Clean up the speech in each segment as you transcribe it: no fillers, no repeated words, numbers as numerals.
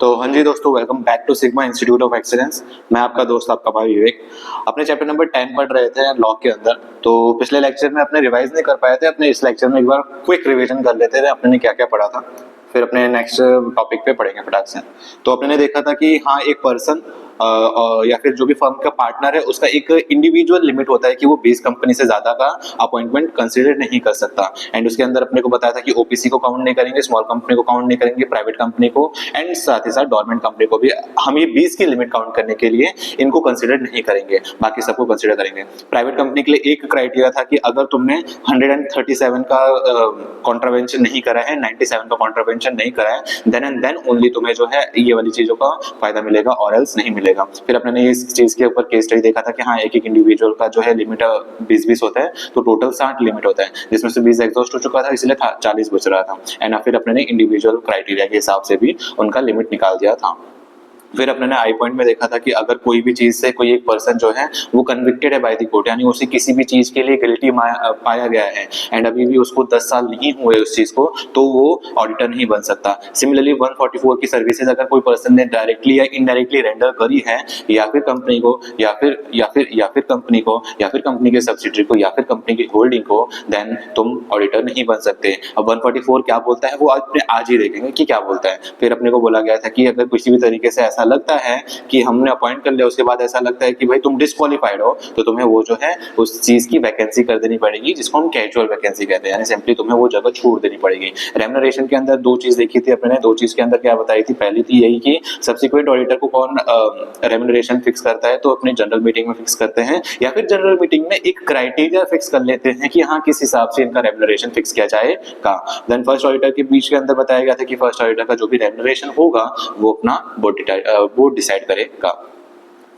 तो हाँ जी दोस्तों, welcome back to Sigma institute of excellence. मैं आपका दोस्त, आपका भाई विवेक। अपने चैप्टर नंबर 10 पढ़ रहे थे लॉ के अंदर। तो पिछले लेक्चर में अपने रिवाइज नहीं कर पाए थे, अपने इस लेक्चर में एक बार क्विक रिवीजन कर लेते थे अपने ने क्या क्या पढ़ा था, फिर अपने नेक्स्ट टॉपिक पे पढ़ेंगे फटाक से। तो अपने ने देखा था कि हाँ, एक पर्सन या फिर जो भी फर्म का पार्टनर है उसका एक इंडिविजुअल लिमिट होता है कि वो बेस कंपनी से ज्यादा का अपॉइंटमेंट कंसीडर नहीं कर सकता। एंड उसके अंदर अपने को बताया था कि ओपीसी को काउंट नहीं करेंगे, स्मॉल कंपनी को काउंट नहीं करेंगे, प्राइवेट कंपनी को, एंड साथ ही साथ गवर्नमेंट कंपनी को भी हम ये 20 की लिमिट काउंट करने के लिए इनको कंसीडर नहीं करेंगे, बाकी सबको कंसीडर करेंगे। प्राइवेट कंपनी के लिए एक क्राइटेरिया था कि अगर तुमने 137 का कॉन्ट्रावेंशन नहीं करा है, 97 का कॉन्ट्रावेंशन नहीं करा है, देन एंड देन ओनली तुम्हें जो है ये वाली चीजों का फायदा मिलेगा और एल्स नहीं मिलेगा। फिर अपने ने इस चीज के ऊपर केस स्टडी देखा था कि हाँ, एक एक इंडिविजुअल का जो है लिमिट 20-20 होता है, तो टोटल 60 लिमिट होता है, जिसमें से 20 एग्जॉस्ट हो चुका था, इसलिए 40 बच रहा था। एंड फिर अपने ने इंडिविजुअल क्राइटेरिया के हिसाब से भी उनका लिमिट निकाल दिया था। फिर अपने ने आई पॉइंट में देखा था कि अगर कोई भी चीज से कोई एक पर्सन जो है वो कन्विक्टेड है बाय द कोर्ट, यानी उसे किसी भी चीज के लिए गिल्टी पाया गया है एंड अभी भी उसको 10 साल नहीं हुए उस चीज को, तो वो ऑडिटर नहीं बन सकता। सिमिलरली 144 की सर्विसेज अगर कोई पर्सन ने डायरेक्टली या इनडायरेक्टली रेंडर करी है, या फिर कंपनी को या फिर कंपनी को या फिर कंपनी के सब्सिडरी को या फिर कंपनी की होल्डिंग को, देन तुम ऑडिटर नहीं बन सकते। अब 144 क्या बोलता है वो अपने आज ही देखेंगे कि क्या बोलता है। फिर अपने को बोला गया था कि अगर किसी भी तरीके से ऐसा लगता है कि हमने अपॉइंट कर लिया, उसके बाद ऐसा लगता है कि भाई तुम डिस्क्वालिफाइड हो, तो तुम्हें वो जो है उस चीज की वैकेंसी कर देनी पड़ेगी, जिसको हम कैजुअल वैकेंसी कहते हैं, यानी सिंपली तुम्हें वो जगह छोड़ देनी पड़ेगी। रेम्युनरेशन के अंदर दो चीज देखी थी अपने ने, दो चीज के अंदर क्या बताई थी। पहली थी यही कि सब्सिक्वेंट ऑडिटर को कौन रेम्युनरेशन फिक्स करता है, तो अपनी जनरल मीटिंग में फिक्स करते हैं, या फिर जनरल मीटिंग में एक क्राइटेरिया फिक्स कर लेते हैं कि हाँ, किस हिसाब से इनका रेम्युनरेशन फिक्स किया जाएगा। देन फर्स्ट ऑडिटर के बीच के अंदर बताया गया था कि फर्स्ट ऑडिटर का जो भी रेम्युनरेशन होगा वो अपना बोर्ड डिसाइड करेगा।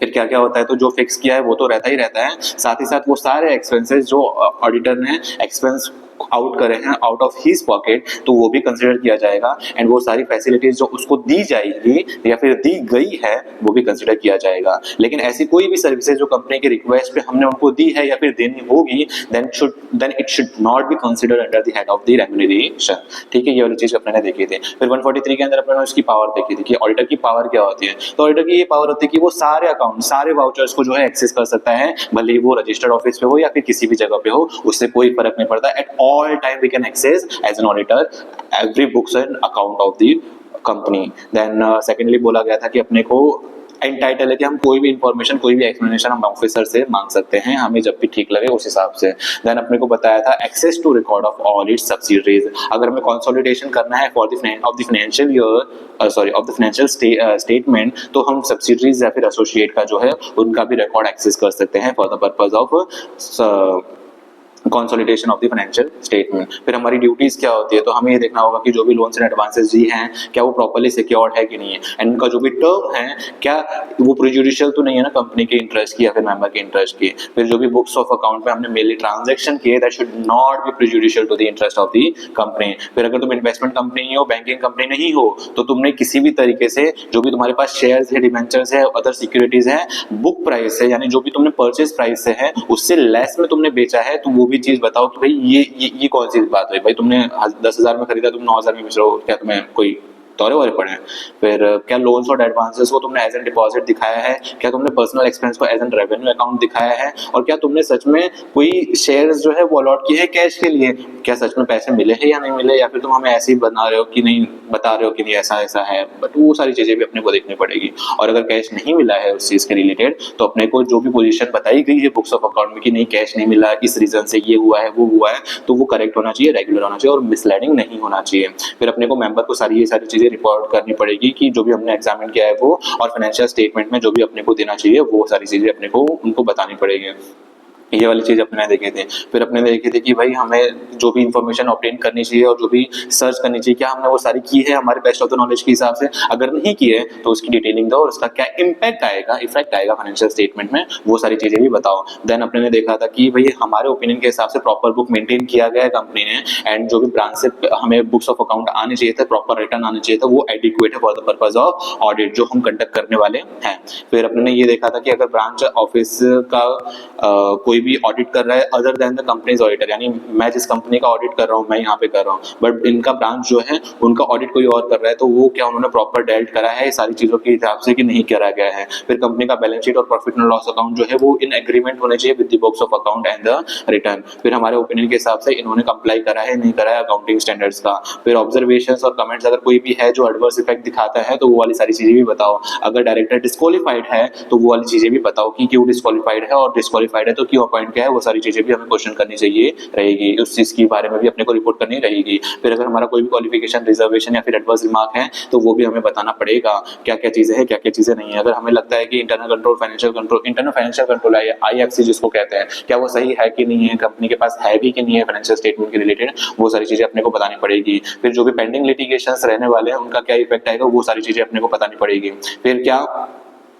फिर क्या क्या होता है, तो जो फिक्स किया है वो तो रहता ही रहता है, साथ ही साथ वो सारे एक्सपेंसेस जो ऑडिटर ने एक्सपेंस आउट करे हैं आउट ऑफ हिज पॉकेट, तो वो भी कंसीडर किया जाएगा। एंड वो सारी फैसिलिटीज जो उसको दी जाएगी या फिर दी गई है वो भी कंसीडर किया जाएगा। लेकिन ऐसी कोई भी सर्विसेज जो कंपनी के रिक्वेस्ट पे हमने उनको दी है या फिर देनी होगी, then it should not be considered under the head of the remuneration. ठीक है, ये वाली चीज अपने ने देखी थी। फिर 143 के अंदर अपने ने उसकी पावर देखी थी कि ऑडिटर की पावर क्या होती है। तो ऑडिटर की ये पावर होती है कि वो सारे अकाउंट, सारे वाउचर्स को जो है एक्सेस कर सकता है, भले ही वो रजिस्टर्ड ऑफिस पे हो या फिर किसी भी जगह पे हो, उससे कोई फर्क नहीं पड़ता। At all time we can access as an auditor every books and account of the company. Then secondly बोला गया था कि अपने को एंटाइटल है कि हम कोई भी इंफॉर्मेशन, कोई भी एक्सप्लेनेशन हम ऑफिसर से मांग सकते हैं, हमें जब भी ठीक लगे उस हिसाब से। देन अपने को बताया था access to record of all its subsidiaries. अगर हमें कंसोलिडेशन करना है for the financial year, of the financial statement, तो हम सब्सिडरीज या फिर एसोसिएट का जो है उनका भी रिकॉर्ड एक्सेस कर सकते हैं for the purpose of consolidation of the financial statement. फिर हमारी ड्यूटीज क्या होती है, तो हमें ये देखना होगा कि जो भी लोन्स एंड एडवांसेस दी हैं क्या वो प्रॉपर्ली सिक्योर्ड है कि नहीं है, एंड उनका जो भी टर्म है क्या वो प्रेजुडिशियल तो नहीं है ना कंपनी के इंटरेस्ट की या फिर मेंबर के इंटरेस्ट की। फिर जो भी बुक्स ऑफ अकाउंट में हमने मेनली ट्रांजैक्शन किए, that should not be prejudicial to the interest of the company. फिर अगर तुम इन्वेस्टमेंट कंपनी नहीं हो, बैंकिंग कंपनी नहीं हो, तो तुमने किसी भी तरीके से जो भी तुम्हारे पास शेयर्स है, डिबेंचर्स है, अदर सिक्योरिटीज है, बुक प्राइस है, यानी जो भी तुमने परचेज प्राइस से है उससे लेस में तुमने बेचा है, तो वो भी चीज बताओ कि भाई ये कौन सी बात है। भाई तुमने 10,000 में खरीदा, तुम 9,000 में बेच रहे हो, क्या तुम्हें कोई तौरे वाले पड़े हैं। फिर क्या लोन्स और एडवांसेस को तुमने एज एन डिपॉजिट दिखाया है, क्या तुमने पर्सनल एक्सपेंस को एज एन रेवेन्यू अकाउंट दिखाया है, और क्या तुमने सच में कोई शेयर्स जो है वो अलॉट किए हैं कैश के लिए, क्या सच में पैसे मिले हैं या नहीं मिले, या फिर तुम हमें ऐसे ही बता रहे हो कि नहीं, बता रहे हो कि नहीं ऐसा ऐसा है। बट वो सारी चीजें भी अपने को देखनी पड़ेगी। और अगर कैश नहीं मिला है उस चीज के रिलेटेड, तो अपने को जो भी पोजीशन बताई गई है बुक्स ऑफ अकाउंट में कि नहीं कैश नहीं मिला, इस रीजन से ये हुआ है वो हुआ है, तो वो करेक्ट होना चाहिए, रेगुलर होना चाहिए और मिसलीडिंग नहीं होना चाहिए। फिर अपने को मेंबर को ये सारी चीजें रिपोर्ट करनी पड़ेगी कि जो भी हमने एग्जामिन किया है वो, और फाइनेंशियल स्टेटमेंट में जो भी अपने को देना चाहिए वो सारी चीजें अपने को उनको बतानी पड़ेगी। ये वाली चीज अपने देखे थे। फिर अपने देखे थे कि भाई हमें जो भी इंफॉर्मेशन ऑब्टेन करनी चाहिए और जो भी सर्च करनी चाहिए, क्या हमने वो सारी की है हमारे बेस्ट ऑफ द नॉलेज के हिसाब से। अगर नहीं की है तो उसकी डिटेलिंग दो और उसका क्या इम्पैक्ट आएगा, इफेक्ट आएगा फाइनेंशियल स्टेटमेंट में, वो सारी चीजें भी बताओ। देन अपने ने देखा था कि भाई हमारे ओपिनियन के हिसाब से प्रॉपर बुक मेंटेन किया गया है कंपनी ने, एंड जो भी ब्रांच से हमें बुक्स ऑफ अकाउंट आने चाहिए थे, प्रॉपर रिटर्न आने चाहिए था, वो एडिक्वेट है for the purpose of audit जो हम कंडक्ट करने वाले हैं। फिर अपने ने ये देखा था कि अगर ब्रांच ऑफिस का कोई भी ऑडिट कर रहा है other than the companies auditor, यानी मैं जिस कंपनी का ऑडिट कर रहा हूँ मैं यहाँ पे कर रहा हूँ, बट इनका ब्रांच जो है उनका ऑडिट कोई और कर रहा है, तो वो क्या उन्होंने प्रॉपर डेल्ट करा है सारी चीजों के हिसाब से कि नहीं करा गया है। फिर कंपनी का बैलेंस शीट और प्रॉफिट एंड लॉस अकाउंट जो है वो इन एग्रीमेंट होने चाहिए with the books of account and the return. फिर हमारे ओपिनियन के हिसाब से इन्होंने कंप्लाई करा है नहीं करा है अकाउंटिंग स्टैंडर्ड्स का। फिर ऑब्जर्वेशंस और कमेंट्स अगर कोई भी है जो एडवर्स इफेक्ट दिखाता है तो वो वाली सारी चीजें भी बताओ। अगर डायरेक्टर डिस्क्वालिफाइड है तो वो वाली चीजें भी बताओ कि क्यों डिस्क्वालिफाइड है, और डिस्क्वालिफाइड है तो क्यों अपॉइंट किया है, वो सारी चीजें भी हमें क्वेश्चन करनी चाहिए रहेगी, उस चीज के बारे में भी अपने को रिपोर्ट करनी रहेगी। फिर अगर हमारा कोई भी क्वालिफिकेशन रिजर्वेशन या फिर एडवर्स रिमार्क है तो वो भी हमें बताना पड़ेगा क्या क्या चीजें हैं क्या क्या चीजें नहीं है। अगर हमें लगता है कि internal control financial control IFC जिसको कहते हैं, क्या वो सही है कि नहीं है, कंपनी के पास है भी कि नहीं है फाइनेंशियल स्टेटमेंट के रिलेटेड, वो सारी चीजें अपने को बतानी पड़ेगी। फिर जो भी पेंडिंग लिटिगेशंस रहने वाले हैं उनका क्या इफेक्ट आएगा, वो सारी चीजें अपने को बतानी पड़ेगी। फिर क्या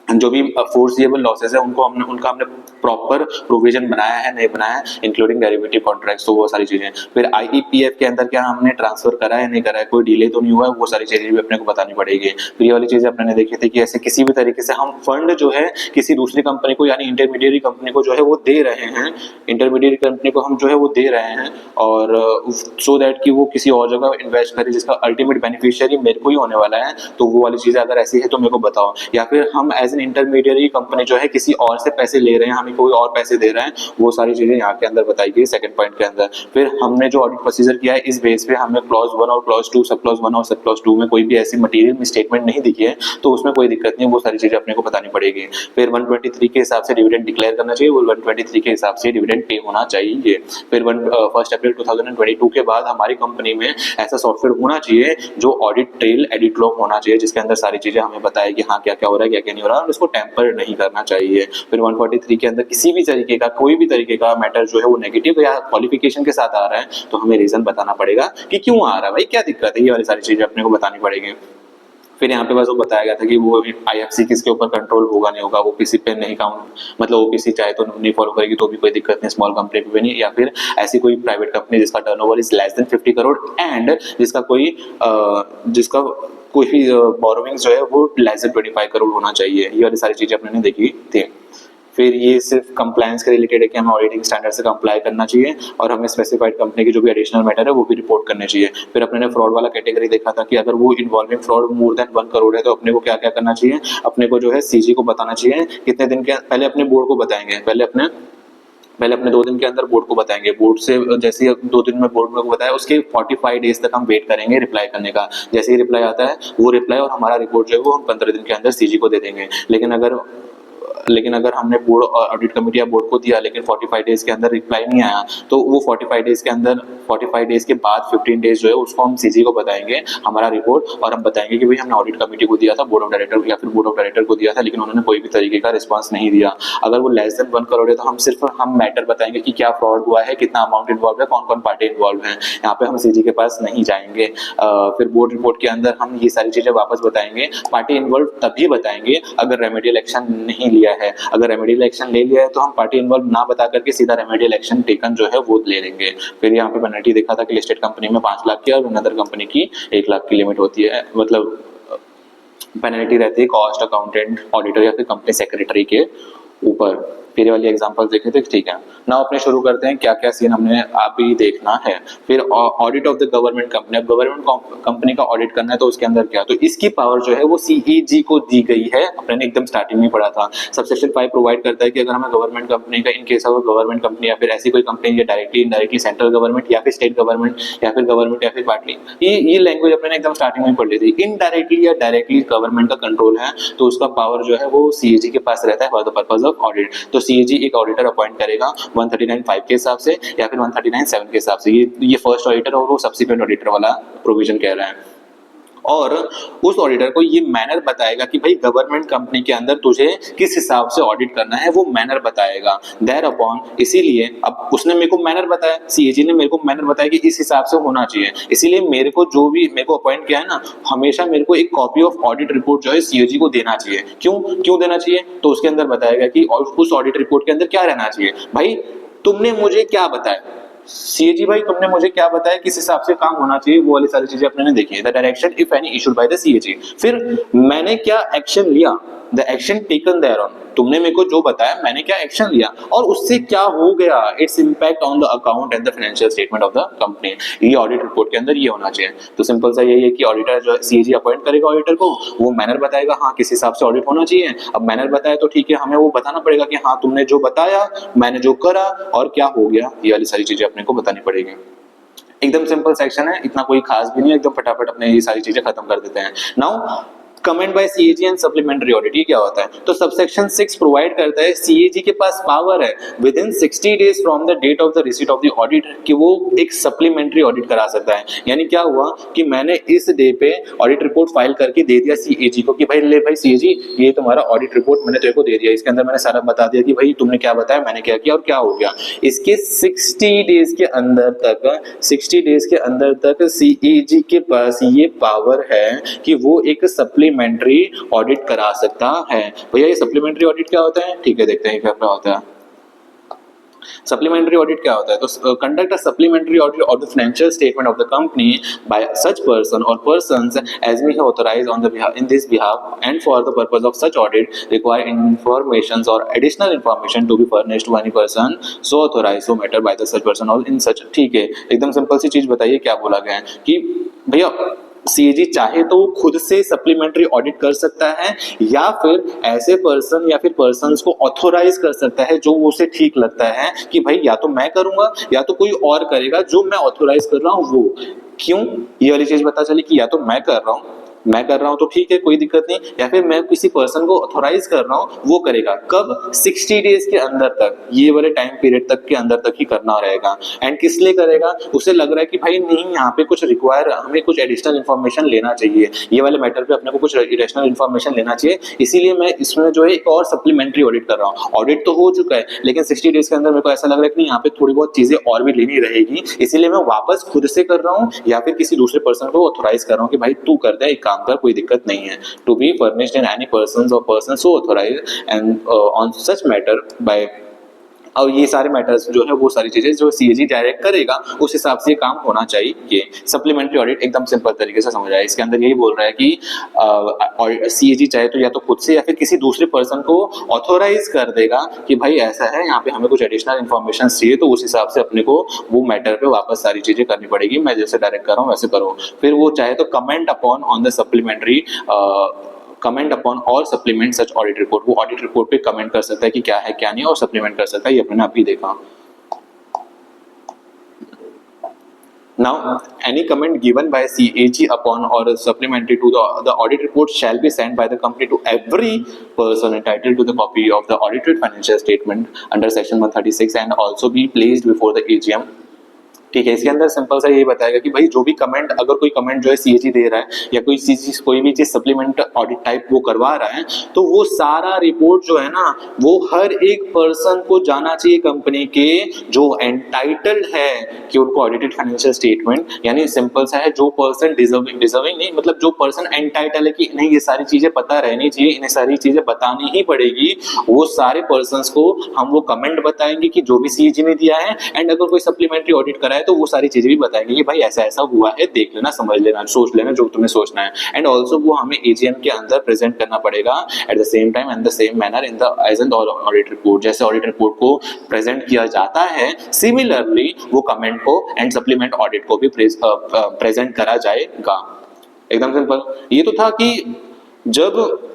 जो भी फोर्सिएबल लॉसेस है उनका हमने प्रॉपर प्रोविजन बनाया है नहीं बनाया है, इंक्लूडिंग डेरिवेटिव कॉन्ट्रैक्ट्स, तो वो सारी चीजें। फिर IEPF के अंदर क्या हमने ट्रांसफर करा है नहीं करा है, कोई डिले तो नहीं हुआ है, वो सारी चीजें भी अपने को बतानी पड़ेगी। फिर ये वाली चीजें अपने ने देखी थी कि ऐसे किसी भी तरीके से हम फंड जो है किसी दूसरी कंपनी को यानी इंटरमीडिएट कंपनी को जो है वो दे रहे हैं, इंटरमीडिएट कंपनी को हम जो है वो दे रहे हैं, और सो दैट कि वो किसी और जगह इन्वेस्ट करे जिसका अल्टीमेट बेनिफिशियरी मेरे को ही होने वाला है, तो वो वाली चीजें अगर ऐसी है तो मेरे को बताओ। या फिर हम एज एन इंटरमीडिएट कंपनी जो है किसी और से पैसे ले रहे हैं, हमें कोई और पैसे दे रहे हैं, वो सारी चीजें यहाँ के अंदर बताई गई सेकंड पॉइंट के अंदर। फिर हमने जो ऑडिट प्रोसीजर किया है इस बेस पे हमें क्लॉज 1 और क्लॉज 2 सब क्लॉज 1 और सब क्लॉज 2 में कोई भी ऐसी मटेरियल स्टेटमेंट नहीं दिखी है तो उसमें कोई दिक्कत नहीं, वो सारी चीजें अपने को बतानी पड़ेगी। फिर 123 के हिसाब से डिविडेंड डिक्लेयर करना चाहिए, वो 123 के हिसाब से डिविडेंड पे होना चाहिए। फिर 1 अप्रैल 2022 के बाद हमारी कंपनी में ऐसा सॉफ्टवेयर होना चाहिए जो ऑडिट ट्रेल एडिट लॉग होना चाहिए, जिसके अंदर सारी चीजें हमें बताए कि हाँ क्या क्या हो रहा है क्या क्या नहीं हो रहा है, और उसको टेम्पर नहीं करना चाहिए। फिर 143 के अंदर किसी भी तरीके का कोई भी तरीके का मैटर जो है वो नेगेटिव या क्वालिफिकेशन के साथ आ रहा है तो हमें रीजन बताना पड़ेगा कि क्यों आ रहा है, भाई क्या दिक्कत है, ये वाली सारी चीजें अपने को बतानी पड़ेगी। फिर यहाँ पे बस वो बताया गया था कि वो IFC किसके ऊपर कंट्रोल होगा नहीं होगा, OPC पे नहीं काउंट, मतलब OPC चाहे तो नहीं फॉलो करेगी तो भी कोई दिक्कत नहीं, स्मॉल कंपनी पे भी नहीं, या फिर ऐसी कोई प्राइवेट कंपनी जिसका turnover is less than 50 crore and जिसका कोई भी बोरोविंग्स जो है वो लेस देन 25 करोड़ होना चाहिए। ये वाली सारी चीजें अपने ने देखी थी। फिर ये सिर्फ कंप्लायंस के रिलेटेड है कि हमें ऑडिटिंग स्टैंडर्ड से कंप्लाई करना चाहिए और हमें स्पेसिफाइड कंपनी की जो भी एडिशनल मैटर है वो भी रिपोर्ट करने चाहिए। फिर अपने ने फ्रॉड वाला कैटेगरी देखा था कि अगर वो involving fraud more than 1 crore है तो अपने को क्या क्या करना चाहिए, अपने को जो है CG को बताना चाहिए कितने दिन के पहले, अपने बोर्ड को बताएंगे, पहले अपने 2 दिन के अंदर बोर्ड को बताएंगे, बोर्ड से जैसे ही 2 दिन में बोर्ड में को बताया उसके 45 डेज तक हम वेट करेंगे रिप्लाई करने का। जैसे ही रिप्लाई आता है वो रिप्लाई और हमारा रिपोर्ट जो है वो हम 15 दिन के अंदर CG को दे देंगे। लेकिन अगर हमने बोर्ड ऑडिट कमेटी या बोर्ड को दिया लेकिन 45 डेज के अंदर रिप्लाई नहीं आया तो वो 45 डेज के अंदर 45 डेज के बाद 15 डेज जो है उसको हम CG को बताएंगे हमारा रिपोर्ट, और हम बताएंगे कि भाई हमने ऑडिट कमेटी को दिया था, बोर्ड ऑफ डायरेक्टर या फिर बोर्ड ऑफ डायरेक्टर को दिया था, लेकिन उन्होंने कोई भी तरीके का रिस्पांस नहीं दिया। अगर वो लेस देन 1 करोड़ है तो हम मैटर बताएंगे कि क्या फ्रॉड हुआ है, कितना अमाउंट इन्वॉल्व है, कौन कौन पार्टी इन्वॉल्व है, यहाँ पे हम CG के पास नहीं जाएंगे। फिर बोर्ड रिपोर्ट के अंदर हम ये सारी चीजें वापस बताएंगे, पार्टी इन्वॉल्व तभी बताएंगे अगर रेमेडियल एक्शन नहीं लिया है, अगर रेमेडियल एक्शन ले लिया है तो हम पार्टी इन्वॉल्व ना बता करके सीधा रेमेडियल एक्शन टेकन जो है वो ले लेंगे। फिर यहाँ पे पेनल्टी देखा था कि लिस्टेड कंपनी में 5 लाख की और अनदर कंपनी की 1 लाख की लिमिट होती है, मतलब पेनल्टी रहती है कॉस्ट अकाउंटेंट ऑडिटर या फिर कंपनी सेक्रेटरी के ऊपर। फिर वाली एग्जांपल देखे थे, ठीक है ना। अपने शुरू करते हैं क्या क्या सीन हमने अभी देखना है। फिर audit of the government company, अब गवर्नमेंट कंपनी का ऑडिट करना है तो उसके अंदर क्या, तो इसकी पावर जो है वो CAG को दी गई है, अपने ने एकदम स्टार्टिंग में पढ़ा था। सबसेक्शन 5 प्रोवाइड करता है कि अगर हमें गवर्नमेंट कंपनी का इन केस ऑफ गवर्नमेंट कंपनी या फिर ऐसी कोई कंपनी या डायरेक्टली इनडायरेक्टली सेंट्रल गवर्नमेंट या फिर स्टेट गवर्नमेंट या फिर गवर्नमेंट या फिर पार्टली, ये लैंग्वेज अपने ने एकदम स्टार्टिंग में पढ़ ली थी। इनडायरेक्टली या डायरेक्टली गवर्नमेंट का कंट्रोल है तो उसका पावर जो है वो CAG के पास रहता है for the purpose of audit. तो CAG एक ऑडिटर अपॉइंट करेगा 139(5) के हिसाब से या फिर 139(7) के हिसाब से, ये फर्स्ट ऑडिटर और वो सब्सिक्वेंट ऑडिटर वाला प्रोविजन कह रहा है। और उस ऑडिटर को ये मैनर बताएगा कि भाई गवर्नमेंट कंपनी के अंदर तुझे किस हिसाब से ऑडिट करना है, वो मैनर बताएगा देयर अपॉन। इसीलिए अब उसने मेरे को मैनर बताया, CAG ने मेरे को मैनर बताया कि इस हिसाब से होना चाहिए, इसीलिए मेरे को जो भी मेरे को अपॉइंट किया है ना, हमेशा मेरे को एक कॉपी ऑफ ऑडिट रिपोर्ट जो है CAG को देना चाहिए। क्यों देना चाहिए, तो उसके अंदर बताएगा कि उस ऑडिट रिपोर्ट के अंदर क्या रहना चाहिए। भाई तुमने मुझे क्या बताया CAG, भाई तुमने मुझे क्या बताया किस हिसाब से काम होना चाहिए, वो वाली सारी चीजें अपने ने देखी है। The direction if any issued by the CAG, फिर मैंने क्या एक्शन लिया, the action taken there on, तुमने मेरे को जो बताया मैंने क्या एक्शन लिया और उससे क्या हो गया, it's impact on the account and the financial statement of the company, ये ऑडिट रिपोर्ट के अंदर ये होना चाहिए। तो सिंपल सा यही है कि ऑडिटर जो सीएजी अपॉइंट करेगा ऑडिटर को, वो मैनर बताएगा हाँ किस हिसाब से ऑडिट होना चाहिए। अब मैनर बताया तो ठीक है, हमें वो बताना पड़ेगा कि हाँ तुमने जो बताया, मैंने जो करा और क्या हो गया, ये वाली सारी चीजें अपने को बतानी पड़ेगी। एकदम सिंपल सेक्शन है, इतना कोई खास भी नहीं है, एकदम फटाफट अपने ये सारी चीजें खत्म कर देते हैं। Now comment by CAG and supplementary audit, ये क्या होता है? तो सबसेक्शन 6 प्रोवाइड करता है सीएजी के पास पावर है within 60 days from the date of the receipt of the audit कि वो एक सप्लीमेंट्री ऑडिट करा सकता है। यानी क्या हुआ कि मैंने इस डे पे ऑडिट रिपोर्ट फाइल करके दे दिया सीएजी को कि भाई ले भाई सीएजी ये तुम्हारा ऑडिट रिपोर्ट मैंने तेरे को दे दिया, इसके अंदर मैंने सारा बता दिया कि भाई तुमने क्या बताया, मैंने क्या किया और क्या हो गया। इसके 60 डेज के अंदर तक सीएजी के पास ये पावर है कि वो एक सप्लीमेंट्री ऑडिट करा सकता है। भैया ये सप्लीमेंट्री ऑडिट क्या होता है? ठीक है देखते हैं क्या होता है। सप्लीमेंट्री ऑडिट क्या होता है? तो conduct a supplementary audit of the financial statement of the company by such person or persons as may have authorised on the behalf in this behalf and for the purpose of such audit require informations or additional information to be furnished to any person so authorised so matter by the such person or in सच। ठीक है एकदम simple सी चीज बताइए क्या बोला गया है कि भैया सीएजी चाहे तो वो खुद से सप्लीमेंट्री ऑडिट कर सकता है या फिर ऐसे पर्सन या फिर पर्सन्स को ऑथोराइज कर सकता है जो उसे ठीक लगता है कि भाई या तो मैं करूंगा या तो कोई और करेगा, जो मैं ऑथोराइज कर रहा हूं वो। क्यों? ये वाली चीज पता चली कि या तो मैं कर रहा हूं तो ठीक है कोई दिक्कत नहीं, या फिर मैं किसी पर्सन को ऑथोराइज कर रहा हूं वो करेगा। कब? 60 डेज के अंदर तक, ये वाले टाइम पीरियड तक के अंदर तक ही करना रहेगा। एंड किस लिए करेगा? उसे लग रहा है कि भाई नहीं यहाँ पे कुछ रिक्वायर, हमें कुछ एडिशनल इन्फॉर्मेशन लेना चाहिए, ये वाले मैटर पे अपने को कुछ एडिशनल इन्फॉर्मेशन लेना चाहिए, इसीलिए मैं इसमें जो है एक और सप्लीमेंट्री ऑडिट कर रहा हूँ। ऑडिट तो हो चुका है लेकिन 60 डेज के अंदर मेरे को ऐसा लग रहा है कि यहाँ पे थोड़ी बहुत चीजें और भी लेनी रहेगी, इसीलिए मैं वापस खुद से कर रहा हूँ या फिर किसी दूसरे पर्सन को ऑथोराइज कर रहा हूँ कि भाई तू कर दे एक काम कर, कोई दिक्कत नहीं है। To be furnished in any person or person so authorise and on such matter by. और ये सारे मैटर्स जो है वो सारी चीजें जो सीएजी डायरेक्ट करेगा उस हिसाब से काम होना चाहिए। सप्लीमेंट्री ऑडिट एकदम सिंपल तरीके से समझ आया। इसके अंदर यही बोल रहा है कि सीएजी चाहे तो या तो खुद से या फिर किसी दूसरे पर्सन को ऑथोराइज कर देगा कि भाई ऐसा है यहाँ पे हमें कुछ एडिशनल इन्फॉर्मेशन चाहिए, तो उस हिसाब से अपने को वो मैटर पे वापस सारी चीजें करनी पड़ेगी। मैं जैसे डायरेक्ट कर रहा हूँ वैसे करो। फिर वो चाहे तो comment upon on the supplementary comment upon और सप्लीमेंट सच ऑडिट रिपोर्ट, वो ऑडिट रिपोर्ट पे कमेंट कर सकता है कि क्या है क्या नहीं और सप्लीमेंट कर सकता है, ये अपने अभी देखा। Now, any comment given by CAG upon or supplementary to the audit report shall be sent by the company to every person entitled to the copy of the audited financial statement under section 136 and also be placed before the AGM। ठीक है, इसके अंदर simple सा यही बताएगा कि भाई जो भी कमेंट, अगर कोई कमेंट जो है सीएजी दे रहा है या कोई भी चीज सप्लीमेंट ऑडिट टाइप वो करवा रहा है, तो वो सारा रिपोर्ट जो है ना वो हर एक पर्सन को जाना चाहिए कंपनी के जो एंटाइटल्ड है कि उनको ऑडिटेड फाइनेंशियल स्टेटमेंट, यानी सिंपल सा है जो पर्सन डिजर्विंग नहीं, मतलब जो पर्सन एंटाइटल है कि नहीं ये सारी चीजें पता रहनी चाहिए, इन्हें सारी चीजें बतानी ही पड़ेगी, वो सारे पर्सन को हम वो कमेंट बताएंगे कि जो भी सीएजी ने दिया है। एंड अगर कोई सप्लीमेंट्री ऑडिट कराए तो वो सारी चीजें भी बताएंगे कि भाई ऐसा ऐसा हुआ है, देख लेना, समझ लेना, सोच लेना जो तुम्हें सोचना है। एंड ऑल्सो वो हमें एजीएम के अंदर प्रेजेंट करना पड़ेगा at the same time and the same manner in the as an audit report. जैसे ऑडिट रिपोर्ट को प्रेजेंट किया जाता है सिमिलरली वो कमेंट को एंड सप्लीमेंट ऑडिट को भी प्रेजेंट करा जाएगा। एकदम सिंपल। ये तो था कि जब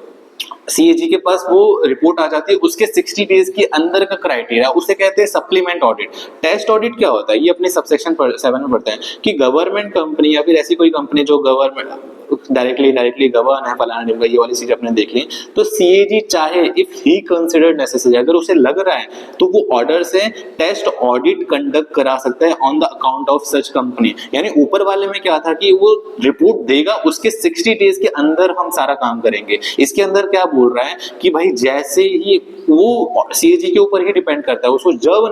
सीएजी के पास वो रिपोर्ट आ जाती है उसके 60 डेज के अंदर का क्राइटेरिया, उसे कहते हैं सप्लीमेंट ऑडिट। टेस्ट ऑडिट क्या होता है? ये अपने सबसेक्शन 7 में पढ़ते हैं कि गवर्नमेंट कंपनी या फिर ऐसी कोई कंपनी जो गवर्नमेंट डायरेक्टली गवर्न है फलाना ढिमका, ये वाली चीज अपने देख ली, तो सीएजी चाहे इफ ही कंसीडर्ड नेसेसरी, अगर उसे लग रहा है तो वो ऑर्डर से टेस्ट ऑडिट कंडक्ट करा सकता है on the account of such company. यानी ऊपर वाले में क्या था कि वो रिपोर्ट देगा, उसके 60 डेज के अंदर हम सारा काम करेंगे। इसके अंदर क्या बोल रहा है कि भाई जैसे ही वो सीएजी के ऊपर ही डिपेंड करता है, उसको जब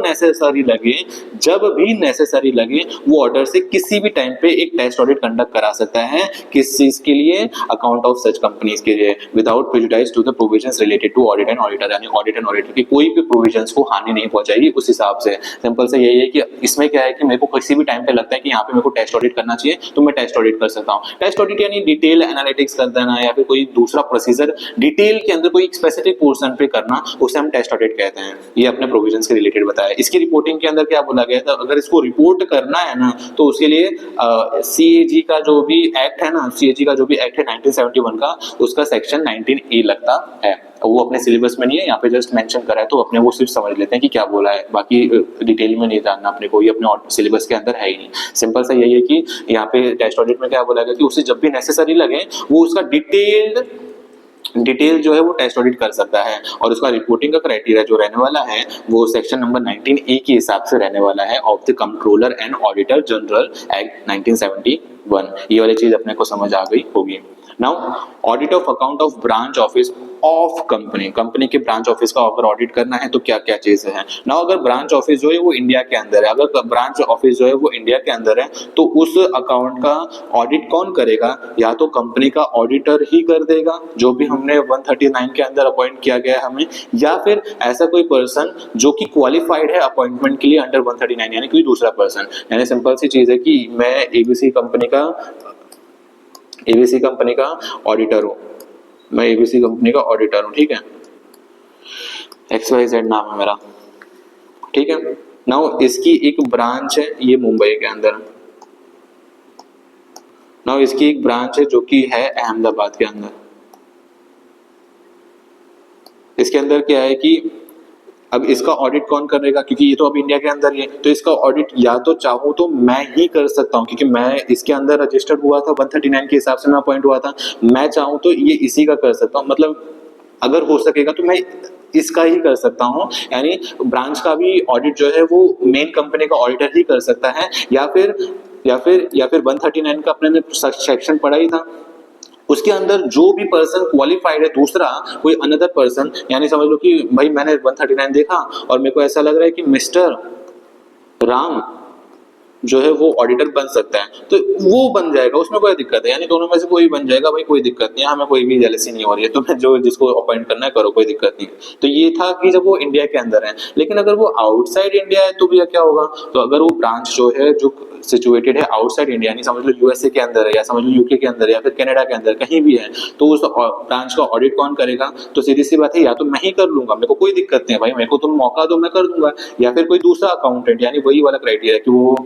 भी नेसेसरी लगे वो ऑर्डर से किसी भी टाइम पे एक टेस्ट ऑडिट कंडक्ट करा सकता है किसी चीज के लिए, अकाउंट ऑफ सच कंपनीज के लिए, without prejudice to the provisions related to audit and auditor, यानी ऑडिट एंड ऑडिटर की कोई भी प्रोविजंस को हानि नहीं पहुंचाएगी उस हिसाब से। सिंपल से यही है कि इसमें क्या है कि मेरे को किसी भी टाइम पे लगता है कि यहाँ पे मेरे को टेस्ट ऑडिट करना चाहिए तो मैं टेस्ट ऑडिट कर सकता हूँ। टेस्ट ऑडिट यानी डिटेल एनालिटिक्स कर देना या फिर कोई दूसरा प्रोसीजर डिटेल के अंदर कोई स्पेसिफिक पोर्शन पे करना, उसे हम टेस्ट ऑडिट कहते हैं। ये अपने प्रोविजंस के रिलेटेड बताया। इसकी रिपोर्टिंग के अंदर क्या बोला गया था, अगर इसको रिपोर्ट करना है ना तो उसके लिए सीएजी का जो भी एक्ट है ना, सीएजी का जो भी एक्ट है 1971 का, उसका सेक्शन 19A लगता है। वो अपने सिलेबस में नहीं है, यहाँ पे जस्ट मेंशन करा है तो अपने वो सिर्फ समझ लेते हैं कि क्या बोला है, बाकी डिटेल में नहीं जानना अपने को, ये अपने सिलेबस के अंदर है ही नहीं। सिंपल सा यही है कि यहाँ पे टेस्ट ऑडिट में क्या बोला गया कि उसे जब भी नेसेसरी लगे वो उसका डिटेल जो है वो टेस्ट ऑडिट कर सकता है, और उसका रिपोर्टिंग का क्राइटेरिया जो रहने वाला है वो सेक्शन नंबर 19A के हिसाब से रहने वाला है of the controller and auditor general act 1971। ये वाली चीज अपने को समझ आ गई होगी। Now audit of account of branch office of company, company के ब्रांच ऑफिस का अगर ऑडिट करना है तो क्या क्या चीजें हैं। नाउ अगर ब्रांच ऑफिस जो है वो इंडिया के अंदर है, अगर ब्रांच ऑफिस जो है वो इंडिया के अंदर है तो उस अकाउंट का ऑडिट कौन करेगा, या तो कंपनी का ऑडिटर ही कर देगा जो भी हमने 139 के अंदर अपॉइंट किया गया है हमें, या फिर ऐसा कोई पर्सन जो कि क्वालिफाइड है अपॉइंटमेंट के लिए अंडर 139, यानी कोई दूसरा पर्सन। यानी सिंपल सी चीज है कि मैं एबीसी कंपनी का ऑडिटर हूँ, मैं एबीसी कंपनी का ऑडिटर हूँ, ठीक है, XYZ नाम है मेरा, ठीक है। नाउ इसकी एक ब्रांच है ये मुंबई के अंदर, नाउ इसकी एक ब्रांच है जो कि है अहमदाबाद के अंदर। इसके अंदर क्या है कि अब इसका ऑडिट कौन करेगा, क्योंकि ये तो अब इंडिया के अंदर ही है, तो इसका ऑडिट या तो चाहूँ तो मैं ही कर सकता हूँ, क्योंकि मैं इसके अंदर रजिस्टर्ड हुआ था 139 के हिसाब से मैं अपॉइंट हुआ था, मैं चाहूँ तो ये इसी का कर सकता हूँ, मतलब अगर हो सकेगा तो मैं इसका ही कर सकता हूँ। यानी ब्रांच का भी ऑडिट जो है वो मेन कंपनी का ऑडिटर ही कर सकता है, या फिर 139 का अपने ने सेक्शन पढ़ा ही था, उसके अंदर जो भी पर्सन क्वालिफाइड है, दूसरा कोई अनदर पर्सन, यानी समझ लो कि भाई मैंने 139 देखा और मेरे को ऐसा लग रहा है कि मिस्टर राम जो है वो ऑडिटर बन सकता है, तो वो बन जाएगा, उसमें कोई दिक्कत है, यानी दोनों में से कोई बन जाएगा, भाई कोई दिक्कत नहीं है, हमें कोई भी जेलसी नहीं हो रही है, तो मैं जो जिसको अपॉइंट करना है करो, कोई दिक्कत नहीं है। तो ये था कि जब वो इंडिया के अंदर है, लेकिन अगर वो आउटसाइड इंडिया है तो भी क्या होगा, तो अगर वो ब्रांच जो है जो सिचुएटेड है आउटसाइड इंडिया, यानी समझ लो यूएसए के अंदर है, या समझ लो यूके के अंदर है, या फिर कनाडा के अंदर कहीं भी है, तो उस ब्रांच का ऑडिट कौन करेगा, तो सीधी सी बात है या तो मैं ही कर लूंगा, मेरे को कोई दिक्कत नहीं है भाई, मेरे को तुम मौका दो मैं कर दूंगा, या फिर कोई दूसरा अकाउंटेंट, यानी वही वाला क्राइटेरिया कि वो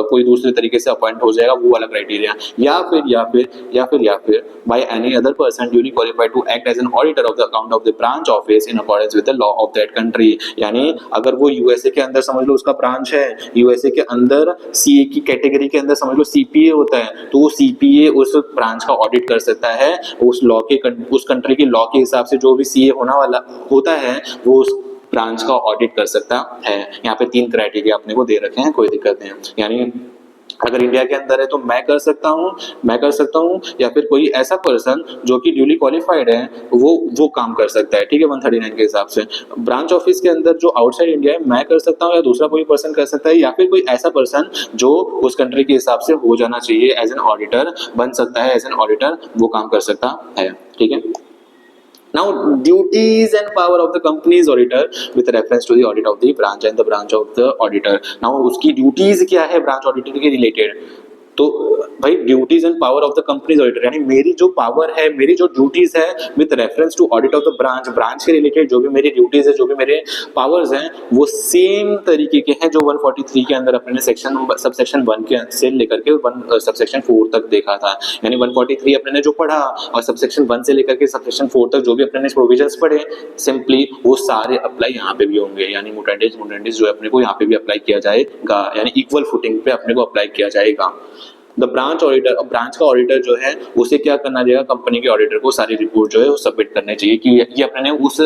कोई दूसरे तरीके से अपॉइंट हो जाएगा, वो वाला क्राइटेरिया, या फिर by any other person duly qualified to act as an auditor of the account of the branch office in accordance with the law of that country. यानी अगर वो यूएसए के अंदर समझ लो उसका ब्रांच है, यूएसए के अंदर सीए की कैटेगरी के अंदर समझ लो सीपीए होता है, तो वो सीपीए उस ब्रांच का ऑडिट कर सकता है, उस लॉ के उस कंट्री के लॉ के हिसाब से जो भी सीए होना वाला होता है वो उस ब्रांच का ऑडिट कर सकता है। यहाँ पे 3 क्राइटेरिया अपने को दे रखे हैं, कोई दिक्कत नहीं है। यानी अगर इंडिया के अंदर है तो मैं कर सकता हूँ, या फिर कोई ऐसा पर्सन जो कि ड्यूली क्वालिफाइड है वो काम कर सकता है, ठीक है, 139 के हिसाब से। ब्रांच ऑफिस के अंदर जो आउटसाइड इंडिया है मैं कर सकता हूँ, या दूसरा कोई पर्सन कर सकता है, या फिर कोई ऐसा पर्सन जो उस कंट्री के हिसाब से हो जाना चाहिए एज एन ऑडिटर बन सकता है, एज एन ऑडिटर वो काम कर सकता है, ठीक है। Now, duties and power of the company's auditor with reference to the audit of the branch and the branch of the auditor. Now, उसकी duties क्या है branch auditor के related? तो भाई duties and power of the companies auditor, यानी मेरी जो power है, मेरी जो ड्यूटीज है with reference to audit of the branch के रिलेटेड जो भी मेरी ड्यूटीज है, जो भी मेरे पावर्स हैं, वो सेम तरीके के हैं जो 143 के अंदर अपने सबसेक्शन 1 के से लेकर के सबसेक्शन 4 तक देखा था। यानी 143 अपने ने जो पढ़ा और सबसेक्शन 1 से लेकर के सबसेक्शन 4 तक जो भी अपने ने प्रोविजंस पढ़े, सिंपली वो सारे अप्लाई यहाँ पे भी होंगे, यानी मुटेंडिस जो अपने को यहाँ पे भी अप्लाई किया जाएगा, यानी इक्वल फुटिंग पे अपने को अप्लाई किया जाएगा। द ब्रांच ऑडिटर, अब ब्रांच का ऑडिटर जो है उसे क्या करना चाहिए, कंपनी के ऑडिटर को सारी रिपोर्ट जो है वो सबमिट करनी चाहिए, कि ये अपने ने उस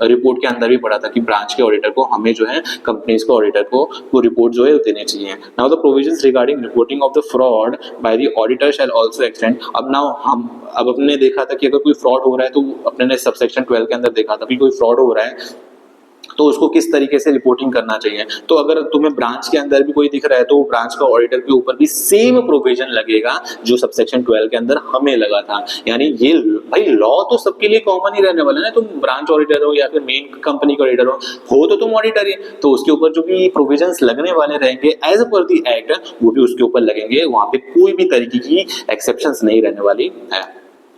रिपोर्ट के अंदर भी पढ़ा था कि ब्रांच के ऑडिटर को हमें जो है कंपनीज के ऑडिटर को वो रिपोर्ट जो है देनी चाहिए। Now the provisions regarding reporting of the fraud by the auditor shall also extend. अब अपने देखा था कि अगर कोई फ्रॉड हो रहा है तो अपने ने सबसेक्शन 12 के अंदर देखा था कि कोई फ्रॉड हो रहा है तो उसको किस तरीके से रिपोर्टिंग करना चाहिए। तो अगर तुम्हें ब्रांच के अंदर भी कोई दिख रहा है तो वो ब्रांच का ऑडिटर के ऊपर भी सेम प्रोविजन लगेगा जो सबसेक्शन 12 के अंदर हमें लगा था। यानी ये भाई लॉ तो सबके लिए कॉमन ही रहने वाला है, तुम ब्रांच ऑडिटर हो या फिर मेन कंपनी का ऑडिटर हो तो तुम ऑडिटर ही, तो उसके ऊपर जो भी प्रोविजंस लगने वाले रहेंगे एज पर दी एक्ट वो भी उसके ऊपर लगेंगे, वहां पे कोई भी तरीके की एक्सेप्शंस नहीं रहने वाली है।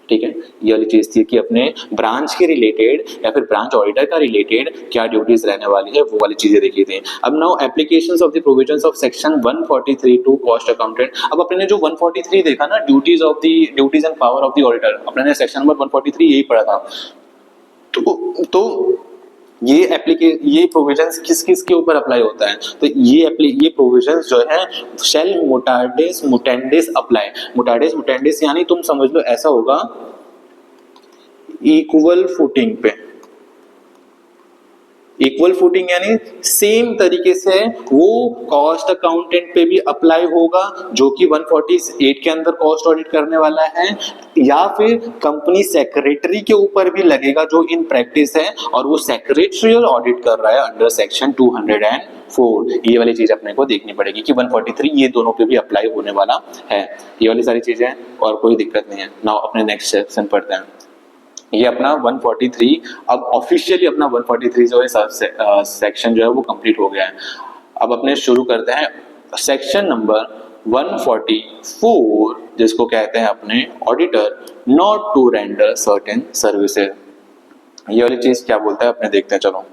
ठीक है, ये वाली चीज थी कि अपने ब्रांच के रिलेटेड या फिर ब्रांच ऑडिटर का रिलेटेड क्या ड्यूटीज रहने वाली है वो वाली चीजें देखी थी। अब now applications of the provisions of section 143 to cost accountant. अब अपने ने जो 143 देखा ना, duties and power of the auditor, अपने ने सेक्शन नंबर 143 यही पढ़ा था। तो ये प्रोविजंस किस किस के ऊपर अप्लाई होता है, तो ये प्रोविजंस जो है शेल मुटांडिस मुटेंडिस अप्लाई। मुटांडिस मुटेंडिस यानी तुम समझ लो ऐसा होगा इक्वल फुटिंग पे, इक्वल फुटिंग यानी सेम तरीके से वो कॉस्ट अकाउंटेंट पे भी अप्लाई होगा जो कि 148 के अंदर कॉस्ट ऑडिट करने वाला है, या फिर कंपनी सेक्रेटरी के ऊपर भी लगेगा जो इन प्रैक्टिस है और वो सेक्रेटरियल ऑडिट कर रहा है अंडर सेक्शन 204। ये वाली चीज अपने को देखनी पड़ेगी कि 143 ये दोनों पे भी अप्लाई होने वाला है। ये वाली सारी चीजें और कोई दिक्कत नहीं है। नाउ अपने नेक्स्ट सेक्शन पढ़ते हैं। ये अपना 143 अब ऑफिशियली अपना 143 जो है सेक्शन जो है वो कंप्लीट हो गया है। अब अपने शुरू करते हैं सेक्शन नंबर 144 जिसको कहते हैं अपने auditor not to render certain services. ये वाली चीज क्या बोलता है अपने देखते हैं, चलो।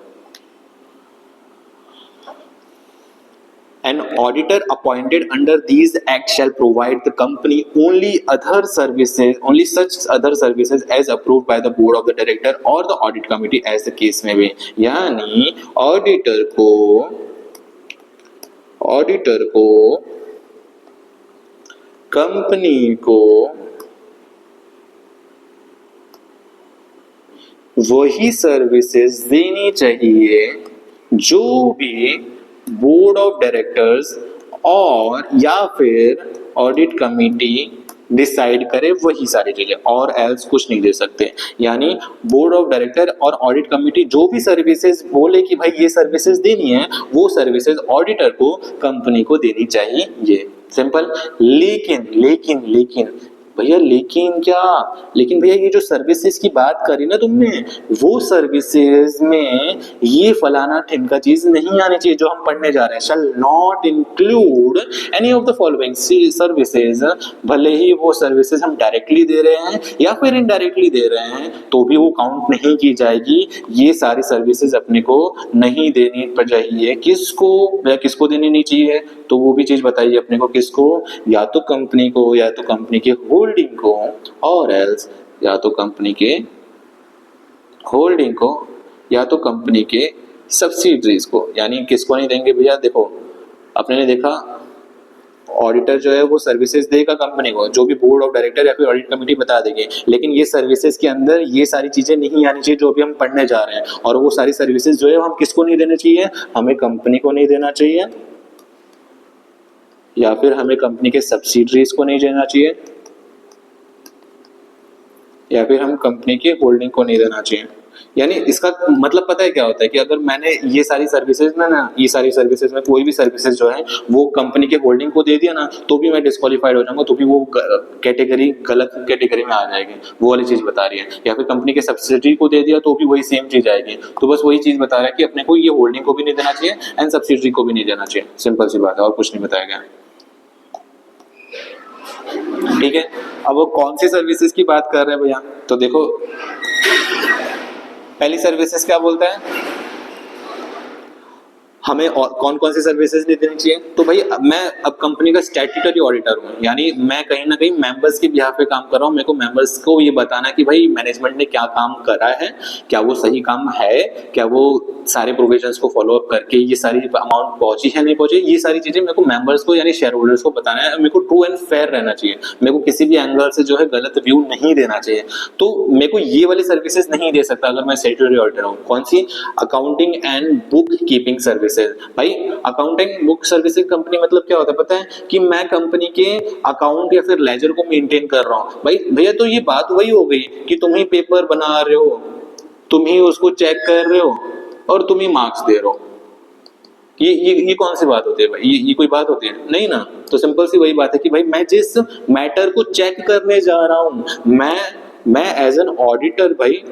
An auditor appointed under these acts shall provide the company only such other services as approved by the board of the director or the audit committee as the case may be। यानी auditor को company को वही services देनी चाहिए जो भी board of directors और या फिर ऑडिट कमिटी डिसाइड करे, वही सारी चीजें, और एल्स कुछ नहीं दे सकते। यानी बोर्ड ऑफ डायरेक्टर और ऑडिट कमिटी जो भी सर्विसेज बोले कि भाई ये सर्विसेज देनी है वो सर्विसेज ऑडिटर को कंपनी को देनी चाहिए, ये सिंपल। लेकिन भैया लेकिन भैया ये जो सर्विसेज की बात करी ना तुमने, वो सर्विसेज में ये फलाना ठिमका चीज नहीं आनी चाहिए जो हम पढ़ने जा रहे हैं। Shall not include any of the following services. भले ही वो सर्विसेज हम डायरेक्टली दे रहे हैं या फिर इनडायरेक्टली दे रहे हैं तो भी वो काउंट नहीं की जाएगी। ये सारी सर्विसेज अपने को नहीं देनी चाहिए। किसको देनी नहीं चाहिए, तो वो भी चीज बताइए अपने को, किसको, या तो कंपनी को या तो कंपनी के होल्डिंग को, और एल्स या तो कंपनी के होल्डिंग को या तो कंपनी के सब्सिडरीज को। यानी किसको नहीं देंगे भैया, देखो अपने ने देखा ऑडिटर जो है वो सर्विसेज देगा कंपनी को, जो भी बोर्ड ऑफ डायरेक्टर या फिर ऑडिट कमेटी बता देंगे, लेकिन ये सर्विसेज के अंदर ये सारी चीजें नहीं आनी चाहिए जो अभी हम पढ़ने जा रहे हैं। और वो सारी सर्विसेज जो है हम किसको नहीं देना चाहिए, हमें कंपनी को नहीं देना चाहिए, या फिर हमें कंपनी के सब्सिडरीज को नहीं देना चाहिए, या फिर हम कंपनी के होल्डिंग को नहीं देना चाहिए। यानी इसका मतलब पता है क्या होता है कि अगर मैंने ये सारी सर्विसेज में कोई भी सर्विसेज जो है वो कंपनी के होल्डिंग को दे दिया ना, तो भी मैं डिस्क्वालीफाइड हो जाऊंगा, तो भी वो कैटेगरी गलत कैटेगरी में आ जाएगी, वो वाली चीज बता रही है। या फिर कंपनी के सब्सिडरी को दे दिया तो भी वही सेम चीज आएगी। तो बस वही चीज बता रहा है कि अपने को ये होल्डिंग को भी नहीं देना चाहिए एंड सब्सिडरी को भी नहीं देना चाहिए, सिंपल सी बात है, और कुछ नहीं बताया गया। ठीक है, अब वो कौन सी सर्विसेज की बात कर रहे हैं भैया, तो देखो पहली सर्विसेज क्या बोलता है, हमें कौन कौन सी सर्विसेज नहीं देनी चाहिए। तो भाई मैं अब कंपनी का स्टैट्यूटरी ऑडिटर हूँ, यानी मैं कहीं ना कहीं मेंबर्स के बिहाफ पे काम कर रहा हूँ। मेरे को मेंबर्स को ये बताना कि भाई मैनेजमेंट ने क्या काम करा है, क्या वो सही काम है, क्या वो सारे प्रोविजंस को फॉलो अप करके ये सारी अमाउंट पहुंची है नहीं पहुंची, ये सारी चीजें मेरे को मेंबर्स को यानी शेयर होल्डर्स को बताना है। मेरे को ट्रू एंड फेयर रहना चाहिए, मेरे को किसी भी एंगल से जो है गलत व्यू नहीं देना चाहिए। तो मेरे को ये वाली सर्विसेज नहीं दे सकता अगर मैं स्टैट्यूटरी ऑडिटर हूँ। कौन सी, accounting and bookkeeping services. भाई अकाउंटिंग बुक सर्विसेज कंपनी मतलब क्या होता है पता है, कि मैं कंपनी के अकाउंट या फिर लेजर को मेंटेन कर रहा हूँ। भाई भैया तो ये बात वही हो गई कि तुम ही पेपर बना रहे हो, तुम ही उसको चेक कर रहे हो, और तुम ही मार्क्स दे रहे हो। ये कौन सी बात होती है भाई? ये कोई बात होती है? नहीं ना। तो सिंपल सी वही बात है कि भाई मैं जिस मैटर को चेक करने जा रहा हूं, मैं एज एन ऑडिटर भाई,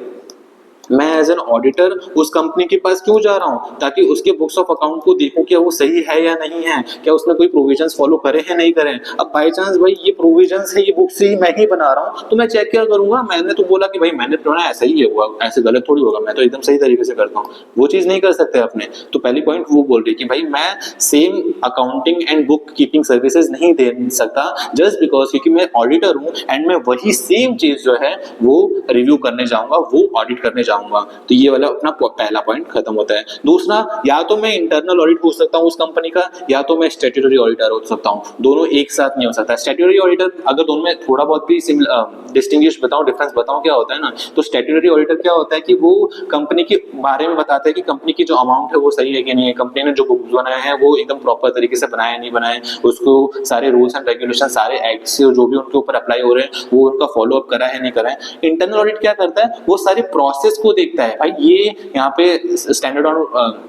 मैं एज एन ऑडिटर उस कंपनी के पास क्यों जा रहा हूं? ताकि उसके बुक्स ऑफ अकाउंट को देखूं क्या वो सही है या नहीं है, क्या उसने कोई प्रोविजंस फॉलो करे हैं नहीं करे। अब बाय चांस भाई ये प्रोविजंस है, ये बुक से ही मैं ही बना रहा हूं, तो मैं चेक क्या करूंगा? मैंने तो बोला कि भाई मैंने पढ़ा ऐसा ही है, हुआ ऐसे गलत थोड़ी होगा, मैं तो एकदम सही तरीके से करता हूँ। वो चीज नहीं कर सकते अपने। तो पहली पॉइंट वो बोल रही कि भाई मैं same accounting and bookkeeping services नहीं दे सकता जस्ट बिकॉज क्योंकि मैं ऑडिटर हूं एंड मैं वही सेम चीज जो है वो रिव्यू करने जाऊंगा, वो ऑडिट करने जाऊंगा। तो ये वाला अपना पहला पॉइंट खत्म होता है। दूसरा, या तो मैं इंटरनल ऑडिट हो सकता हूँ उस कंपनी का, या तो मैं स्टैट्यूटरी ऑडिटर हो सकता हूँ। दोनों एक साथ नहीं हो सकता। स्टैट्यूटरी ऑडिटर अगर दोनों में थोड़ा बहुत भी डिस्टिंग्विश बताऊं, डिफरेंस बताऊं क्या होता है ना, तो स्टैट्यूटरी ऑडिटर क्या होता है कि वो कंपनी के बारे में बताता है कि कंपनी की जो अमाउंट है वो सही है कि नहीं है, कंपनी ने जो बुक्स बनाए हैं वो एकदम प्रॉपर तरीके से बनाए नहीं बनाए, उसको सारे रूल्स एंड रेगुलेशन, सारे एक्ट्स जो भी उनके ऊपर अप्लाई हो रहे हैं वो उनका फॉलो अप करा है नहीं करा है। इंटरनल ऑडिट क्या करता है? वो सारे प्रोसेस को देखता है। भाई ये यहाँ पे स्टैंडर्ड ऑन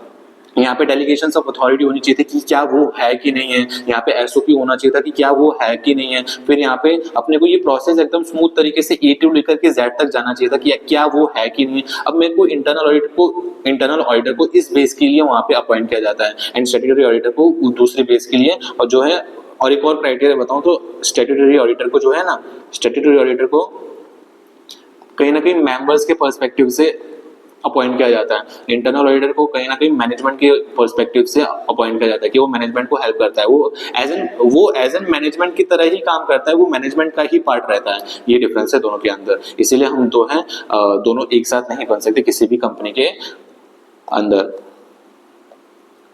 यहाँ पे डेलीगेशंस ऑफ अथॉरिटी होनी चाहिए थी कि क्या वो है कि नहीं है, यहाँ पे एसओपी होना चाहिए था कि क्या वो है कि नहीं है, फिर यहाँ पे अपने को ये प्रोसेस एकदम स्मूथ तरीके से ए टू लेकर के जेड तक जाना चाहिए था कि क्या वो है कि नहीं है। अब मेरे को इंटरनल ऑडिटर को इस बेस के लिए वहां पे अपॉइंट किया जाता है एंड स्टैट्यूटरी ऑडिटर को दूसरे बेस के लिए। और जो है, और एक और क्राइटेरिया बताऊं तो स्टैट्यूटरी ऑडिटर को जो है ना, स्टैट्यूटरी ऑडिटर को कहीं ना कहीं मेंबर्स के पर्सपेक्टिव से अपॉइंट किया जाता है। इंटरनल ऑडिटर को कहीं ना कहीं मैनेजमेंट के पर्सपेक्टिव से अपॉइंट किया जाता है कि वो मैनेजमेंट को हेल्प करता है, वो एज एन मैनेजमेंट की तरह ही काम करता है, वो मैनेजमेंट का ही पार्ट रहता है। ये डिफरेंस है दोनों के अंदर। इसीलिए हम दोनों एक साथ नहीं बन सकते किसी भी कंपनी के अंदर।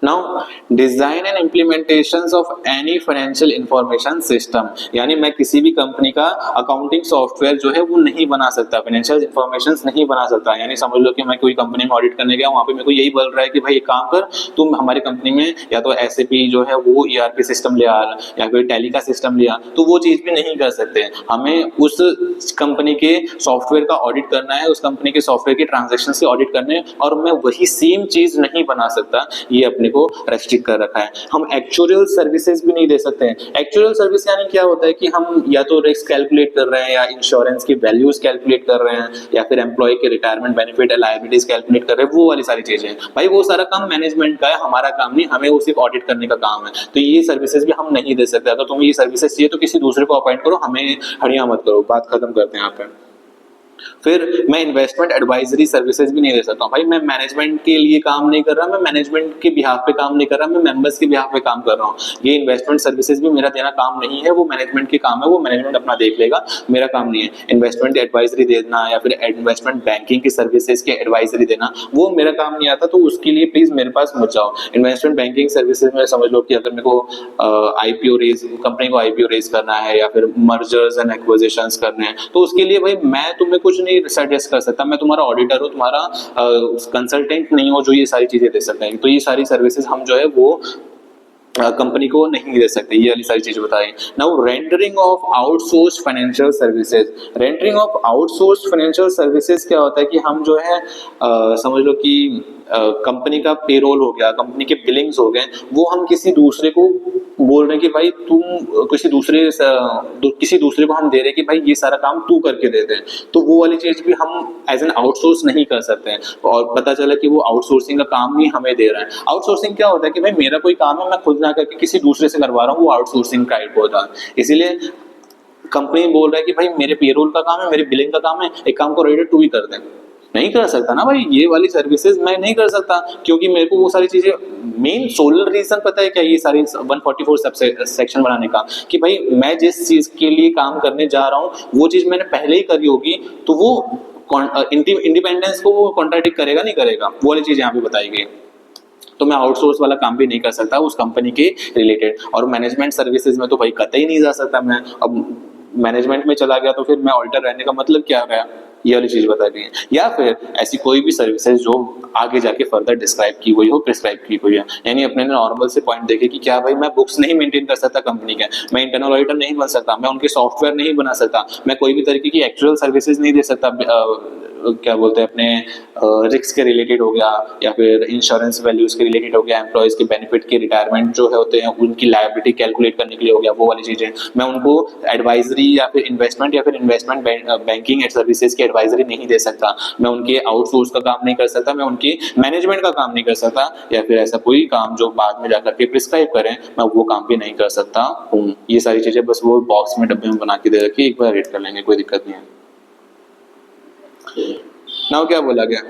Now design and implementations of any financial information system, यानी मैं किसी भी कंपनी का अकाउंटिंग सॉफ्टवेयर जो है वो नहीं बना सकता, फाइनेंशियल इंफॉर्मेशंस नहीं बना सकता। यानी समझ लो कि मैं कोई कंपनी में ऑडिट करने गया, वहां पे मेरे को यही बोल रहा है कि भाई एक काम कर, तुम हमारी कंपनी में या तो एसएपी जो है वो ईआरपी सिस्टम ले आ या फिर टैली का सिस्टम ले आ, तो वो चीज भी नहीं कर सकते। हमें उस कंपनी के सॉफ्टवेयर का ऑडिट करना है, उस कंपनी के सॉफ्टवेयर के ट्रांजेक्शन से ऑडिट करने, और मैं वही सेम चीज नहीं बना सकता, ये अपने को रेस्ट्रिक्ट कर रखा है। हम एक्चुअल सर्विसेज भी नहीं दे सकते हैं। एक्चुअल सर्विस यानी क्या होता है कि हम या तो रिस्क कैलकुलेट कर रहे हैं, या इंश्योरेंस की वैल्यूज कैलकुलेट कर रहे हैं, या फिर एम्प्लॉय के रिटायरमेंट बेनिफिट लायबिलिटीज कैलकुलेट कर रहे हैं, वो वाली सारी चीजें। भाई वो सारा काम मैनेजमेंट का है, हमारा काम नहीं, हमें वो सिर्फ ऑडिट करने का काम है। तो ये सर्विसेज भी हम नहीं दे सकते। अगर तुम्हें ये सर्विसेज चाहिए तो किसी दूसरे को अपॉइंट करो, हमें हड़िया मत करो। बात खत्म करते हैं यहाँ पे। फिर मैं इन्वेस्टमेंट एडवाइजरी सर्विसेज भी नहीं दे सकता हूँ। भाई मैं मैनेजमेंट के लिए काम नहीं कर रहा, मैं मैनेजमेंट के बिहाफ पे काम नहीं कर रहा, मैं मेंबर्स के बिहाफ पे काम कर रहा हूँ। ये इन्वेस्टमेंट सर्विसेज भी मेरा देना काम नहीं है, वो मैनेजमेंट के काम है, वो मैनेजमेंट अपना देख लेगा, मेरा काम नहीं है। इन्वेस्टमेंट एडवाइजरी देना या फिर इन्वेस्टमेंट बैंकिंग की सर्विसेज के एडवाइजरी देना, वो मेरा काम नहीं आता। तो उसके लिए प्लीज मेरे पास मत जाओ। इन्वेस्टमेंट बैंकिंग सर्विसेज में समझ लो कि अगर मेरे को आईपीओ रेज, कंपनी को आईपीओ रेज करना है या फिर मर्जर्स एंड एक्विजिशंस करने हैं, तो उसके लिए भाई मैं तुम्हें कुछ नहीं सजेस्ट कर सकता। मैं तुम्हारा ऑडिटर हूँ, तुम्हारा कंसल्टेंट नहीं हो जो ये सारी चीजें दे सकते हैं। तो ये सारी सर्विसेज हम जो है वो कंपनी को नहीं दे सकते। ये वाली सारी चीजें बताई। Now rendering of outsource financial services. Rendering of outsource financial services क्या होता है कि हम जो है समझ लो कि कंपनी का पेरोल हो गया, कंपनी के बिलिंग्स हो गए, वो हम किसी दूसरे को बोल रहे हैं कि भाई तुम किसी दूसरे को हम दे रहे हैं कि भाई ये सारा काम तू करके दे दे। तो वो वाली चीज भी हम एज एन आउटसोर्स नहीं कर सकते हैं। और पता चला कि वो आउटसोर्सिंग का काम ही हमें दे रहा है। आउटसोर्सिंग क्या होता है कि भाई मेरा कोई काम है, मैं खुद ना करके किसी दूसरे से करवा रहा हूँ, वो आउटसोर्सिंग टाइप होता है। इसीलिए कंपनी बोल रहा है कि भाई मेरे पेरोल का काम है, मेरे बिलिंग का काम है, एक काम को रेडी तू ही कर दे। नहीं कर सकता ना भाई, ये वाली सर्विसेज मैं नहीं कर सकता, क्योंकि मेरे को वो सारी चीजें, मेन सोलर रीजन पता है क्या ये सारी 144 सेक्शन बनाने का, कि भाई मैं जिस चीज के लिए काम करने जा रहा हूँ वो चीज मैंने पहले ही करी होगी, तो वो इंडिपेंडेंस को वो कॉन्ट्राडिक्ट करेगा नहीं करेगा, वो वाली चीज यहाँ पे बताई गई। तो मैं आउटसोर्स वाला काम भी नहीं कर सकता उस कंपनी के रिलेटेड। और मैनेजमेंट सर्विसेज में तो भाई कतई नहीं जा सकता मैं। अब मैनेजमेंट में चला गया तो फिर मैं ऑडिटर रहने का मतलब क्या गया, ये वाली चीज बता दी है। या फिर ऐसी कोई भी सर्विसेज जो आगे जाके फर्दर डिस्क्राइब की हुई हो, प्रिस्क्राइब की हुई है। यानी अपने नॉर्मल से पॉइंट देखे कि क्या भाई मैं बुक्स नहीं मेंटेन कर सकता कंपनी के, मैं इंटरनल ऑडिटर नहीं बन सकता, मैं उनके सॉफ्टवेयर नहीं बना सकता, मैं कोई भी तरीके की एक्चुअल सर्विसेज नहीं दे सकता क्या बोलते हैं अपने रिस्क के रिलेटेड हो गया, या फिर इंश्योरेंस वैल्यूज के रिलेटेड हो गया, एम्प्लॉयज के बेनिफिट के रिटायरमेंट जो है होते हैं उनकी लायबिलिटी कैलकुलेट करने के लिए हो गया, वो वाली चीजें मैं उनको एडवाइजरी या फिर इन्वेस्टमेंट बैंकिंग सर्विसेज की एडवाइजरी नहीं दे सकता, मैं उनके आउटसोर्स का काम नहीं कर सकता, मैं उनकी मैनेजमेंट का काम नहीं कर सकता, या फिर ऐसा कोई काम जो बाद में जाकर के प्रिस्क्राइब करें मैं वो काम भी नहीं कर सकता हूँ। ये सारी चीजें बस वो बॉक्स में डब्बे में बना के दे रखी, एक बार रीड कर लेंगे, कोई दिक्कत नहीं है। नाउ क्या बोला गया,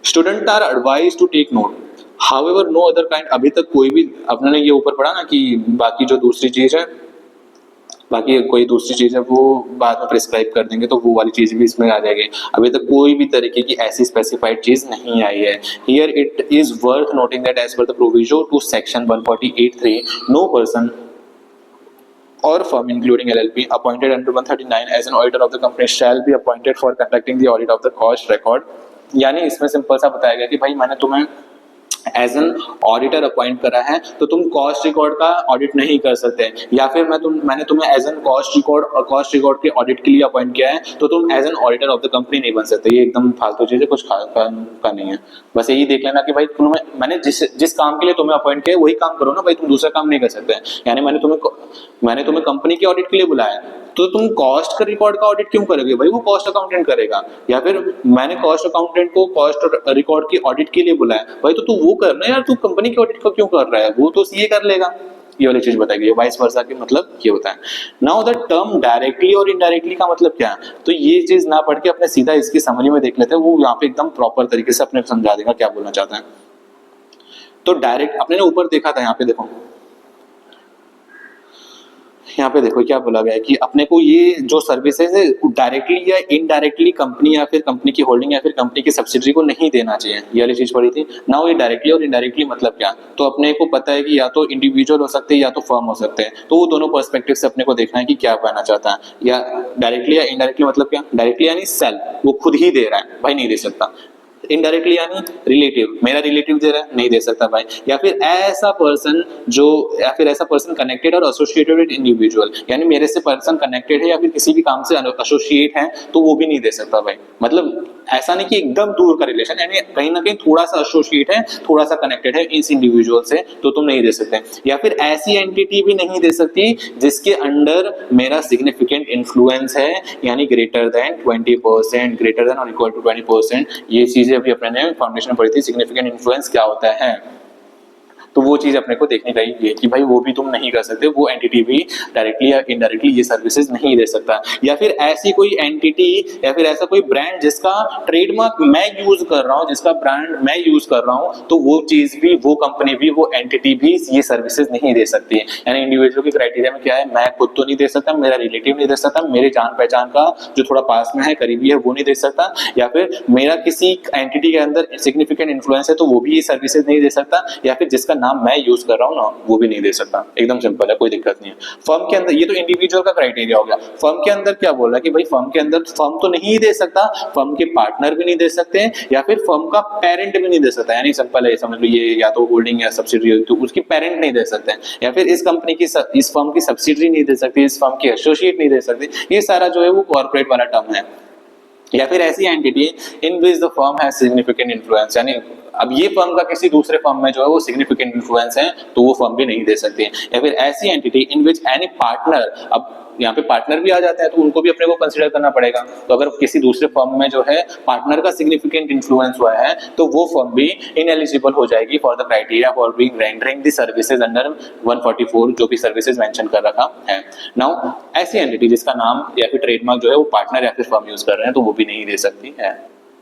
student are advise to take note, however no other kind, अभी तक कोई भी अपने ये ऊपर पढ़ा ना कि बाकी जो दूसरी चीज है, बाकी कोई दूसरी चीज है वो बाद में प्रिस्क्राइब कर देंगे तो वो वाली चीज भी इसमें आ जाएगी, अभी तक कोई भी तरीके की ऐसी स्पेसिफाइड चीज नहीं आई है। Here it is worth noting that as per the proviso to section 148(3) no person or firm including LLP appointed under 139 as an auditor of the company shall be appointed for conducting the audit of the cost record। यानी इसमें simple सा बताया गया कि भाई मैंने तुम्हें as an auditor appoint करा है तो तुम कॉस्ट रिकॉर्ड का ऑडिट नहीं कर सकते, या फिर मैंने तुम्हें एज एन कॉस्ट रिकॉर्ड के ऑडिट के लिए अपॉइंट किया है तो तुम as an auditor of the company नहीं बन सकते। ये एकदम फालतू चीज है, कुछ का नहीं है, बस यही देख लेना कि भाई मैंने जिस काम के लिए तुम्हें अपॉइंट किया वही काम करो ना भाई, तुम दूसरा काम नहीं कर सकते। यानी मैंने तुम्हें कंपनी के ऑडिट के लिए बुलाया तो तुम कॉस्ट का रिकॉर्ड का ऑडिट क्यों करोगे भाई, वो कॉस्ट अकाउंटेंट करेगा, या फिर मैंने कॉस्ट अकाउंटेंट को कॉस्ट रिकॉर्ड के ऑडिट के लिए बुलाया भाई तो तू वो करना यार, तू कंपनी के ऑडिट को क्यों कर रहा है, वो तो सीए कर लेगा। ये वाली चीज बताई गई है, वाइस वर्सा के मतलब ये होता है। नाउ द टर्म डायरेक्टली और इनडायरेक्टली का मतलब क्या है, तो ये चीज ना पढ़ के अपने सीधा इसकी समरी में देख लेते हैं, वो यहाँ पे एकदम प्रॉपर तरीके से अपने समझा देगा क्या बोलना चाहता है। तो डायरेक्ट अपने ने ऊपर देखा था, यहाँ पे देखो, यहाँ पे देखो क्या बोला गया है कि अपने को ये जो सर्विसेज है डायरेक्टली या इनडायरेक्टली कंपनी या फिर कंपनी की होल्डिंग या फिर कंपनी की सब्सिडरी को नहीं देना चाहिए, ये वाली चीज पड़ी थी ना। ये डायरेक्टली और इनडायरेक्टली मतलब क्या, तो अपने को पता है कि या तो इंडिविजुअल हो सकते हैं या तो फर्म हो सकते हैं, तो वो दोनों पर्सपेक्टिव से अपने को देखना है कि क्या कहना चाहता है। या डायरेक्टली या इनडायरेक्टली मतलब क्या, डायरेक्टली यानी सेल वो खुद ही दे रहा है भाई, नहीं दे सकता। इनडायरेक्टली यानी रिलेटिव, मेरा रिलेटिव दे रहा है, नहीं दे सकता भाई। या फिर ऐसा पर्सन कनेक्टेड और एसोसिएटेड विद इंडिविजुअल, यानी मेरे से पर्सन कनेक्टेड है या फिर किसी भी काम से एसोसिएट है तो वो भी नहीं दे सकता भाई। मतलब ऐसा नहीं कि एकदम दूर का रिलेशन, यानी कहीं ना कहीं थोड़ा सा एसोसिएट है, थोड़ा सा कनेक्टेड है इस इंडिविजुअल से, तो तुम नहीं दे सकते। या फिर ऐसी एंटिटी भी नहीं दे सकती जिसके अंडर मेरा सिग्निफिकेंट इन्फ्लुएंस है, यानी ग्रेटर देन 20%, ग्रेटर देन और इक्वल टू 20%। ये चीजें अभी अपने ने फाउंडेशन में पढ़ी थी, सिग्निफिकेंट इन्फ्लुएंस क्या होता है, तो वो चीज अपने को देखनी चाहिए कि भाई वो भी तुम नहीं कर सकते, वो एंटिटी भी डायरेक्टली या इनडायरेक्टली ये सर्विसेज नहीं दे सकता। या फिर ऐसी कोई एंटिटी या फिर ऐसा कोई ब्रांड जिसका ट्रेडमार्क मैं यूज कर रहा हूँ, जिसका ब्रांड मैं यूज कर रहा हूँ, तो वो चीज भी, वो कंपनी भी, वो एंटिटी भी ये सर्विसेज नहीं दे सकती है। यानी इंडिविजुअल की क्राइटेरिया में क्या है, मैं खुद तो नहीं दे सकता, मेरा रिलेटिव नहीं दे सकता, मेरे जान पहचान का जो थोड़ा पास में है, करीबी है, वो नहीं दे सकता, या फिर मेरा किसी एंटिटी के अंदर सिग्निफिकेंट इन्फ्लुएंस है तो वो भी ये सर्विसेज नहीं दे सकता, या फिर जिसका नाम मैं यूज कर रहा हूं ना वो भी नहीं दे सकता। एकदम सिंपल है, कोई दिक्कत नहीं है। फर्म के अंदर ये तो इंडिविजुअल का क्राइटेरिया हो गया। फर्म के अंदर क्या बोला कि भाई फर्म के अंदर फर्म तो नहीं दे सकता, फर्म के पार्टनर भी नहीं दे सकते, या फिर फर्म का पेरेंट भी नहीं दे सकता। यानी सिंपल है, समझ लो ये या तो होल्डिंग या सब्सिडरी तो उसकी पेरेंट नहीं दे सकते, या फिर इस कंपनी की इस फर्म की सब्सिडरी नहीं दे सकती, इस फर्म की एसोसिएट नहीं दे सकती। ये सारा जो है वो कॉर्पोरेट वाला टर्म है। या फिर ऐसी entity in which the firm has significant influence, यानी अब ये फर्म का किसी दूसरे फर्म में जो है वो सिग्निफिकेंट इन्फ्लुएंस है तो वो फर्म भी नहीं दे सकती है। या फिर ऐसी entity in which any partner, अब यहाँ पे पार्टनर भी आ जाते हैं तो उनको भी अपने को कंसीडर करना पड़ेगा। तो अगर किसी दूसरे फर्म में जो है पार्टनर का सिग्निफिकेंट इन्फ्लुएंस हुआ है तो वो फर्म भी इनएलिजिबल हो जाएगी for the criteria for being rendering the services under 144 जो भी सर्विसेज मेंशन कर रखा है। नाउ ऐसी एंटिटी जिसका नाम या फिर ट्रेडमार्क जो है वो पार्टनर या फिर फर्म यूज कर रहे हैं तो वो भी नहीं दे सकती है।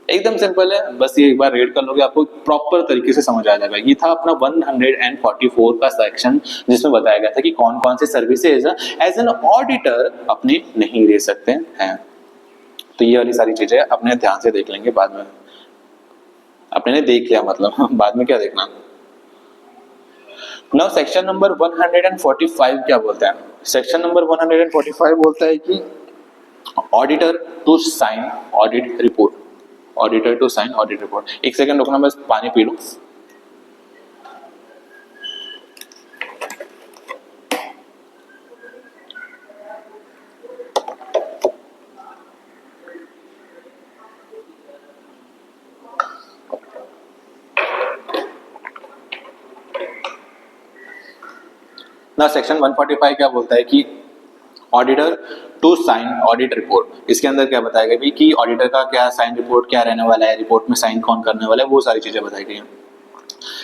एकदम सिंपल है, बस ये एक बार रीड कर लोगे आपको प्रॉपर तरीके से समझ आ जाएगा। ये था अपना 144 का सेक्शन जिसमें बताया गया था कि कौन कौन से सर्विसेज एज एन ऑडिटर अपने नहीं दे सकते हैं। तो ये वाली सारी चीजें अपने ध्यान से देख लेंगे, बाद में अपने ने देख लिया मतलब बाद में क्या देखना। नाउ सेक्शन नंबर 145 क्या बोलता है, सेक्शन नंबर 145 बोलता है कि auditor to sign audit report, auditor to sign audit report. एक सेकंड रुकना, बस पानी पी लूं। ना सेक्शन 145 क्या बोलता है कि auditor to sign audit report, इसके अंदर क्या बताया गया भी कि ऑडिटर का क्या साइन रिपोर्ट क्या रहने वाला है, रिपोर्ट में साइन कौन करने वाला है, वो सारी चीजें बताई गई हैं।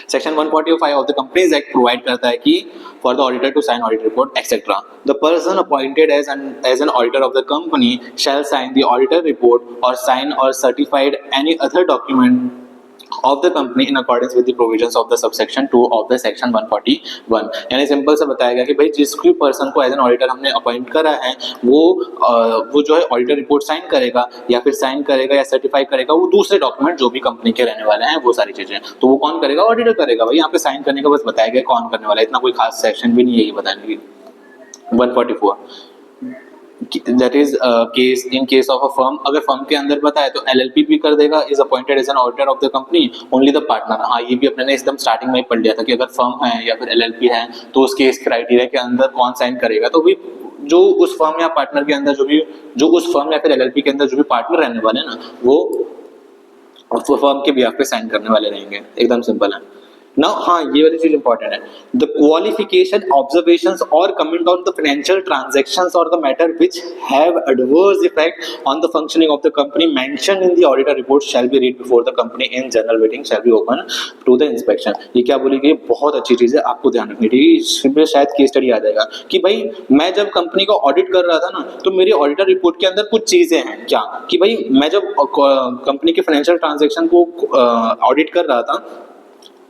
Section 145 of the companies act provide करता है कि for the auditor to sign audit report etcetera the person appointed as an auditor of the company shall sign the auditor report और साइन और certified any other document of the company in accordance with the provisions of the subsection 2 of the section 141। यानी simple से बताया गया कि भाई जिस कोई पर्सन को एज एन ऑडिटर हमने अपॉइंट करा है वो जो है ऑडिटर रिपोर्ट साइन करेगा या फिर साइन करेगा या सर्टिफाई करेगा वो दूसरे डॉक्यूमेंट जो भी कंपनी के रहने वाले हैं वो सारी चीजें, तो वो कौन करेगा, ऑडिटर करेगा। भाई यहाँ पे साइन करने का बस बताया गया कौन करने वाला है, इतना कोई खास सेक्शन भी नहीं है ये बताने की। 144 that is case in case of a firm, अगर फर्म के अंदर बताए तो LLP भी कर देगा, is appointed as an auditor of the company only the partner। हाँ ये भी अपने ने एकदम स्टार्टिंग में ही पढ़ लिया था कि अगर फर्म है या फिर LLP है तो उसके इस क्राइटेरिया के अंदर कौन साइन करेगा, तो भी जो उस फर्म या पार्टनर के अंदर जो उस फर्म या फिर LLP के अंदर जो भी पार्टनर रहने वाले हैं ना वो फर्म के बिहाफ पे साइन करने वाले रहेंगे, एकदम सिंपल है। Now, हाँ ये वाली चीज इंपॉर्टेंट है, the qualification observations or comment on the financial transactions or the matter which have adverse effect on the functioning of the company mentioned in the auditor report shall be read before the company in general meeting shall be open to the inspection. ये क्या बोली गई, बहुत अच्छी चीज है, आपको ध्यान रखनी चाहिए। इसमें शायद केस स्टडी आ जाएगा कि भाई मैं जब कंपनी को ऑडिट कर रहा था ना तो मेरी ऑडिटर रिपोर्ट के अंदर कुछ चीजें हैं क्या कि भाई मैं जब कंपनी के फाइनेंशियल ट्रांजैक्शन को ऑडिट कर रहा था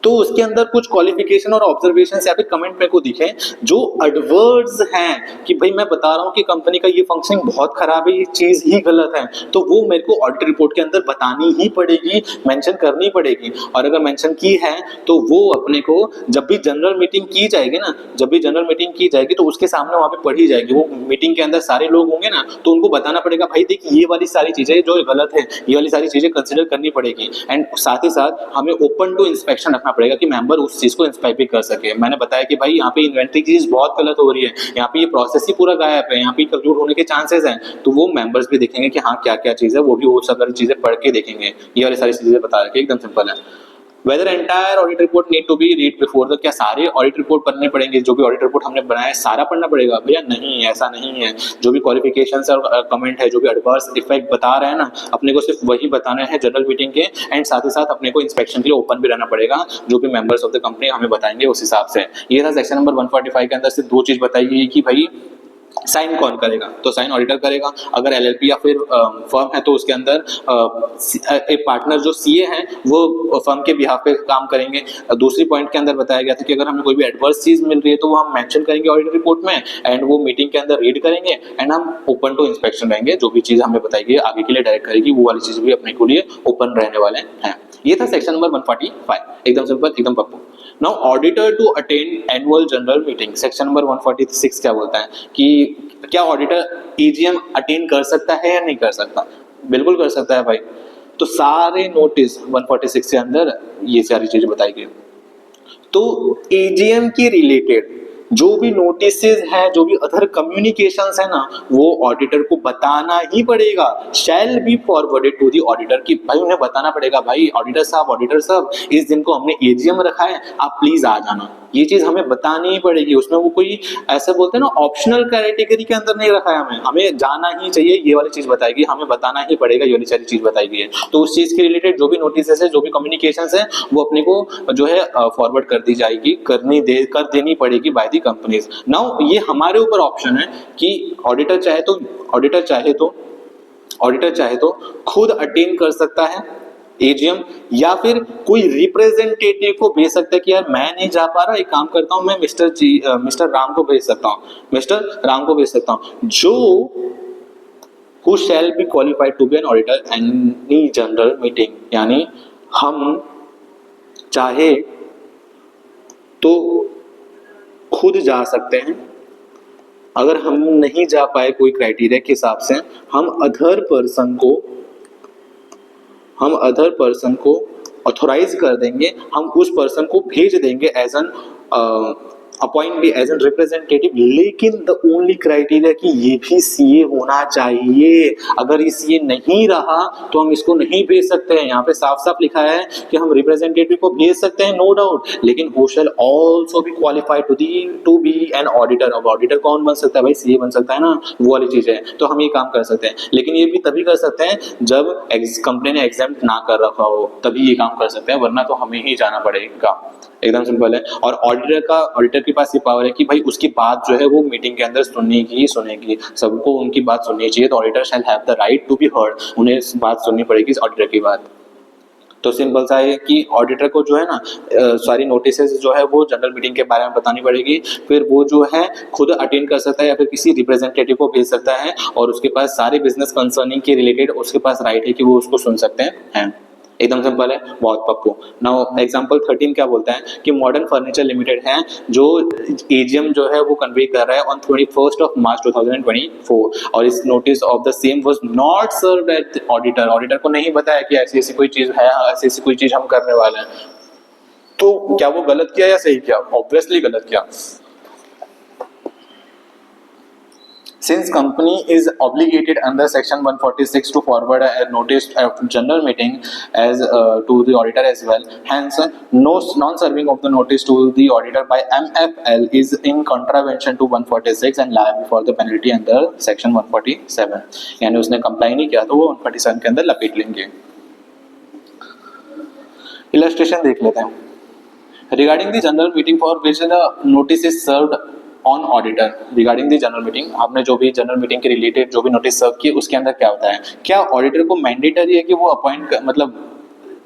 तो उसके अंदर कुछ क्वालिफिकेशन और ऑब्जर्वेशन या फिर कमेंट मेरे को दिखे जो एडवर्स हैं कि भाई मैं बता रहा हूँ कि कंपनी का ये फंक्शनिंग बहुत खराब है, ये चीज ही गलत है, तो वो मेरे को ऑडिट रिपोर्ट के अंदर बतानी ही पड़ेगी, मेंशन करनी पड़ेगी। और अगर मेंशन की है तो वो अपने को जब भी जनरल मीटिंग की जाएगी ना, जब भी जनरल मीटिंग की जाएगी तो उसके सामने वहां पे पढ़ी जाएगी, वो मीटिंग के अंदर सारे लोग होंगे ना तो उनको बताना पड़ेगा भाई देख ये वाली सारी चीजें जो गलत है, ये वाली सारी चीजें कंसिडर करनी पड़ेगी। एंड साथ ही साथ हमें ओपन टू इंस्पेक्शन रखना पड़ेगा कि मेंबर उस चीज को इंस्पेक्ट भी कर सके। मैंने बताया कि भाई यहाँ पे इन्वेंटरी की चीज बहुत गलत हो रही है, यहाँ पे ये प्रोसेस ही पूरा गायब है, यहाँ पे कंफ्यूज होने के चांसेस हैं, तो वो मेंबर्स भी देखेंगे कि हाँ क्या क्या चीज है, वो भी वो सब चीजें पढ़ के देखेंगे। ये वाली सारी चीजें बता रखे, एकदम सिंपल है। Whether entire audit report need to be read before the, क्या सारे ऑडिट रिपोर्ट पढ़ने पड़ेंगे, जो भी ऑडिट रिपोर्ट हमने बनाया है सारा पढ़ना पड़ेगा? भैया नहीं, ऐसा नहीं है। जो भी क्वालिफिकेशंस और कमेंट है, जो भी एडवर्स इफेक्ट बता रहे हैं ना, अपने को सिर्फ वही बताने हैं जनरल मीटिंग के, एंड साथ ही साथ अपने को इंस्पेक्शन के लिए ओपन भी रहना पड़ेगा, जो भी मेंबर्स ऑफ द कंपनी हमें बताएंगे उस हिसाब से। ये था सेक्शन नंबर 145 के अंदर से दो चीज बताई गई कि भाई साइन कौन करेगा, तो साइन ऑडिटर करेगा। अगर एलएलपी या फिर फर्म है तो उसके अंदर एक पार्टनर जो सीए हैं वो फर्म के बिहाफ पे काम करेंगे। दूसरी पॉइंट के अंदर बताया गया था कि अगर हमें कोई भी एडवर्स चीज मिल रही है तो वो हम मेंशन करेंगे ऑडिट रिपोर्ट में, एंड वो मीटिंग के अंदर रीड करेंगे, एंड हम ओपन टू इंस्पेक्शन रहेंगे। जो भी चीज हमें बताई गई आगे के लिए डायरेक्ट करेगी वो वाली चीज भी अपने को लिए ओपन रहने वाले हैं। ये था सेक्शन नंबर 145, एकदम सिंपल, एकदम पप्पू। Now auditor to attend annual general meeting, section number 146 क्या बोलता है कि क्या ऑडिटर ईजीएम अटेंड कर सकता है या नहीं कर सकता? बिल्कुल कर सकता है भाई। तो सारे नोटिस 146 के अंदर ये सारी चीजें बताई गई। तो ईजीएम के रिलेटेड जो भी नोटिसेस हैं, जो भी अदर कम्युनिकेशंस है ना, वो ऑडिटर को बताना ही पड़ेगा। Shall be forwarded to the auditor, कि भाई उन्हें बताना पड़ेगा, भाई ऑडिटर साहब इस दिन को हमने एजीएम रखा है, आप प्लीज आ जाना। ये चीज हमें बतानी ही पड़ेगी। उसमें वो कोई ऐसे बोलते हैं ना ऑप्शनल कैटेगरी के अंदर नहीं रखा है, हमें जाना ही चाहिए। ये वाली चीज बताएगी, हमें बताना ही पड़ेगा, ये वाली सारी चीज बताई गई है। तो उस चीज के रिलेटेड जो भी नोटिस है, जो भी कम्युनिकेशंस है, वो अपने को जो है फॉरवर्ड कर दी जाएगी, कर देनी पड़ेगी बाय द कंपनीज। नाउ ये हमारे ऊपर ऑप्शन है कि ऑडिटर चाहे तो खुद अटेंड कर सकता है एजीएम, या फिर कोई रिप्रेजेंटेटिव को भेज सकता है कि यार मैं नहीं जा पा रहा, एक काम करता हूं मैं मिस्टर राम को भेज सकता हूं, जो who shall be qualified to be an auditor any general meeting। यानी हम चाहे तो खुद जा सकते हैं, अगर हम नहीं जा पाए कोई क्राइटेरिया के हिसाब से, हम अदर पर्सन को ऑथोराइज कर देंगे, हम उस पर्सन को भेज देंगे एज एन अपॉइंट भी एज एन रिप्रेजेंटेटिव, लेकिन द ओनली क्राइटेरिया कि ये भी सीए होना चाहिए। अगर ये सीए नहीं रहा तो हम इसको नहीं भेज सकते हैं। यहाँ पे साफ साफ लिखा है कि हम रिप्रेजेंटेटिव को भेज सकते हैं, नो डाउट, लेकिन who shall also be qualified to be an auditor. अब ऑडिटर कौन बन सकता है भाई? सीए बन सकता है ना, वो वाली चीज है। तो हम ये काम कर सकते हैं, लेकिन ये भी तभी कर सकते हैं जब कंपनी ने एग्जाम्प्ट ना कर रखा हो, तभी ये काम कर सकते हैं, वरना तो हमें ही जाना पड़ेगा। एकदम सिंपल है। और ऑडिटर के पास ये पावर है कि भाई उसकी बात जो है वो मीटिंग के अंदर सुनेगी, सबको उनकी बात सुननी चाहिए। तो auditor shall have the right to be heard, उन्हें बात सुननी पड़ेगी इस ऑडिटर की बात। तो सिंपल सा है कि ऑडिटर को जो है ना सारी नोटिसेस जो है वो जनरल मीटिंग के बारे में बतानी पड़ेगी, फिर वो जो है खुद अटेंड कर सकता है या फिर किसी रिप्रेजेंटेटिव को भेज सकता है, और उसके पास सारे बिजनेस कंसर्निंग के रिलेटेड उसके पास राइट है कि वो उसको सुन सकते हैं। एकदम सिंपल है, बहुत पक्को। नाउ एग्जांपल 13 क्या बोलता है कि मॉडर्न फर्नीचर लिमिटेड है जो एजीएम जो है वो कन्वे कर रहा है ऑन 21st of March 2024, और इस notice of the same was not served at auditor. Auditor को नहीं बताया कि ऐसी ऐसी कोई चीज है, ऐसी ऐसी कोई चीज हम करने वाले हैं। तो क्या वो गलत किया या सही किया? ऑब्वियसली गलत किया। Since company is obligated under section 146 to forward a notice of general meeting as to the auditor as well, hence no non-serving of the notice to the auditor by MFL is in contravention to 146 and liable for the penalty under section 147। यानी उसने comply नहीं किया तो वो 147 के अंदर लपेट लेंगे। Illustration देख लेते हैं। Regarding the general meeting for which the notice is served on auditor, regarding the general meeting, आपने जो भी जनरल मीटिंग के रिलेटेड जो भी नोटिस सर्व किए उसके अंदर क्या होता है, क्या ऑडिटर को मैंडेटरी है कि वो अपॉइंट मतलब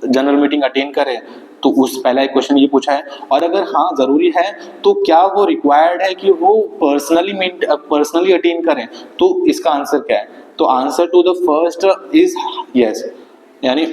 जनरल मीटिंग अटेंड करे? तो उस पहला एक क्वेश्चन ये पूछा है। और अगर हाँ जरूरी है तो क्या वो रिक्वायर्ड है कि वो पर्सनली अटेंड करें? तो इसका आंसर क्या है? तो answer to the first is yes. यानी